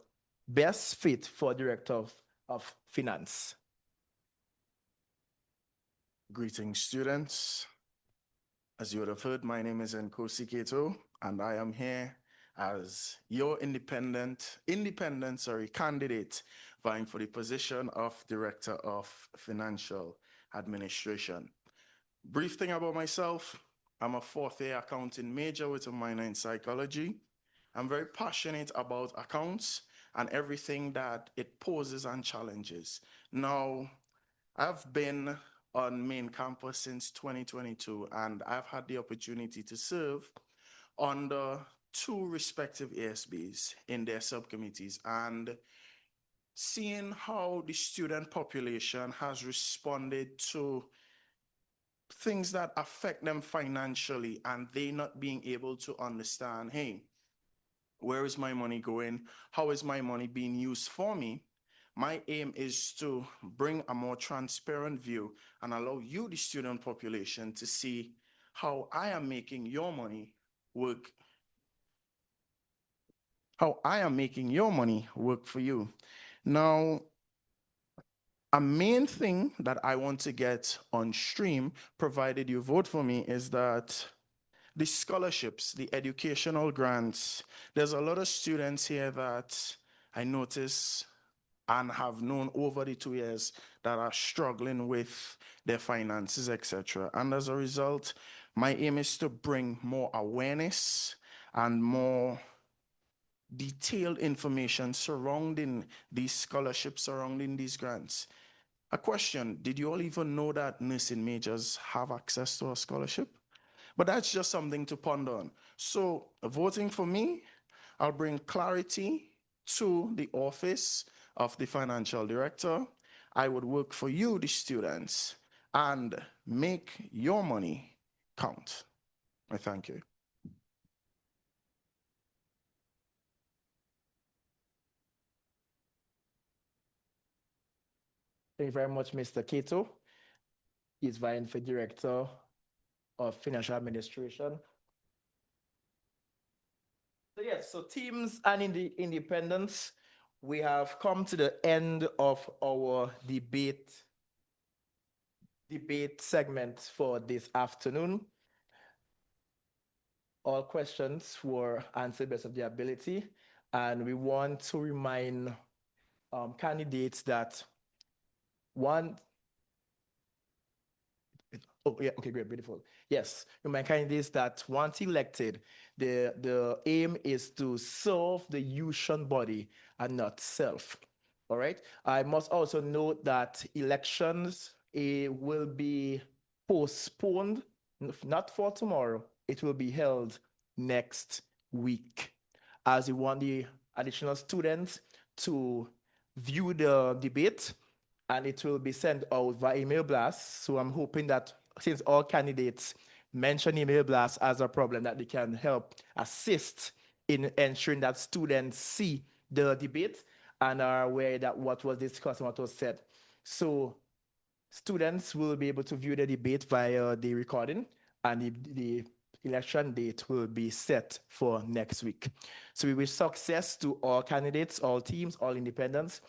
A: best fit for Director of Finance.
F: Greetings, students. As you would have heard, my name is Nkosi Kato, and I am here as your candidate vying for the position of Director of Financial Administration. Brief thing about myself, I'm a fourth-year accounting major with a minor in psychology. I'm very passionate about accounts and everything that it poses and challenges. Now, I've been on main campus since 2022, and I've had the opportunity to serve under two respective ASBs in their subcommittees, and seeing how the student population has responded to things that affect them financially and they not being able to understand, hey, where is my money going? How is my money being used for me? My aim is to bring a more transparent view and allow you, the student population, to see how I am making your money work, how I am making your money work for you. Now, a main thing that I want to get on stream, provided you vote for me, is that the scholarships, the educational grants, there's a lot of students here that I notice and have known over the 2 years that are struggling with their finances, etc. And as a result, my aim is to bring more awareness and more detailed information surrounding these scholarships, surrounding these grants. A question, did you all even know that nursing majors have access to a scholarship? But that's just something to ponder on. So voting for me, I'll bring clarity to the office of the financial director. I would work for you, the students, and make your money count. I thank you.
A: Thank you very much, Mr. Cato. He's vying for Director of Financial Administration. So yes, so teams and in the independents, we have come to the end of our debate segment for this afternoon. All questions were answered best of their ability, and we want to remind candidates that one. Oh, yeah, okay, great, beautiful. Yes, remind candidates that once elected, the aim is to serve the Ushant body and not self. All right. I must also note that elections will be postponed, not for tomorrow. It will be held next week, as we want the additional students to view the debate, and it will be sent out via email blast. So I'm hoping that since all candidates mention email blast as a problem, that they can help assist in ensuring that students see the debate and are aware that what was discussed and what was said. So students will be able to view the debate via the recording, and the election date will be set for next week. So we wish success to all candidates, all teams, all independents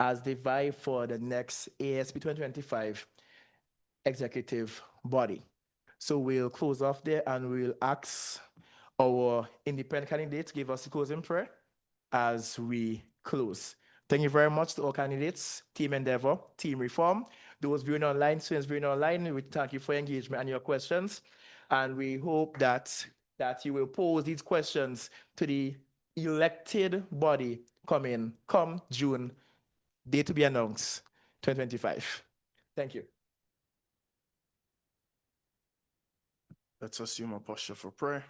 A: as they vie for the next ASB 2025 executive body. So we'll close off there and we'll ask our independent candidate to give us a closing prayer as we close. Thank you very much to all candidates, Team Endeavor, Team Reform, those viewing online, students viewing online. We thank you for your engagement and your questions. And we hope that you will pose these questions to the elected body come June, date to be announced, 2025. Thank you.
F: Let's assume a posture for prayer.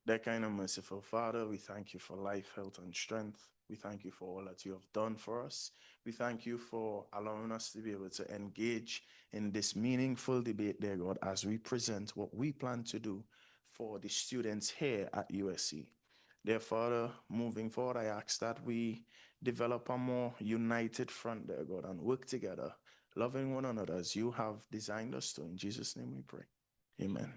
F: That kind of merciful Father, we thank you for life, health, and strength. We thank you for all that you have done for us. We thank you for allowing us to be able to engage in this meaningful debate, dear God, as we present what we plan to do for the students here at USC. Dear Father, moving forward, I ask that we develop a more united front, dear God, and work together, loving one another as you have designed us to. In Jesus' name we pray. Amen.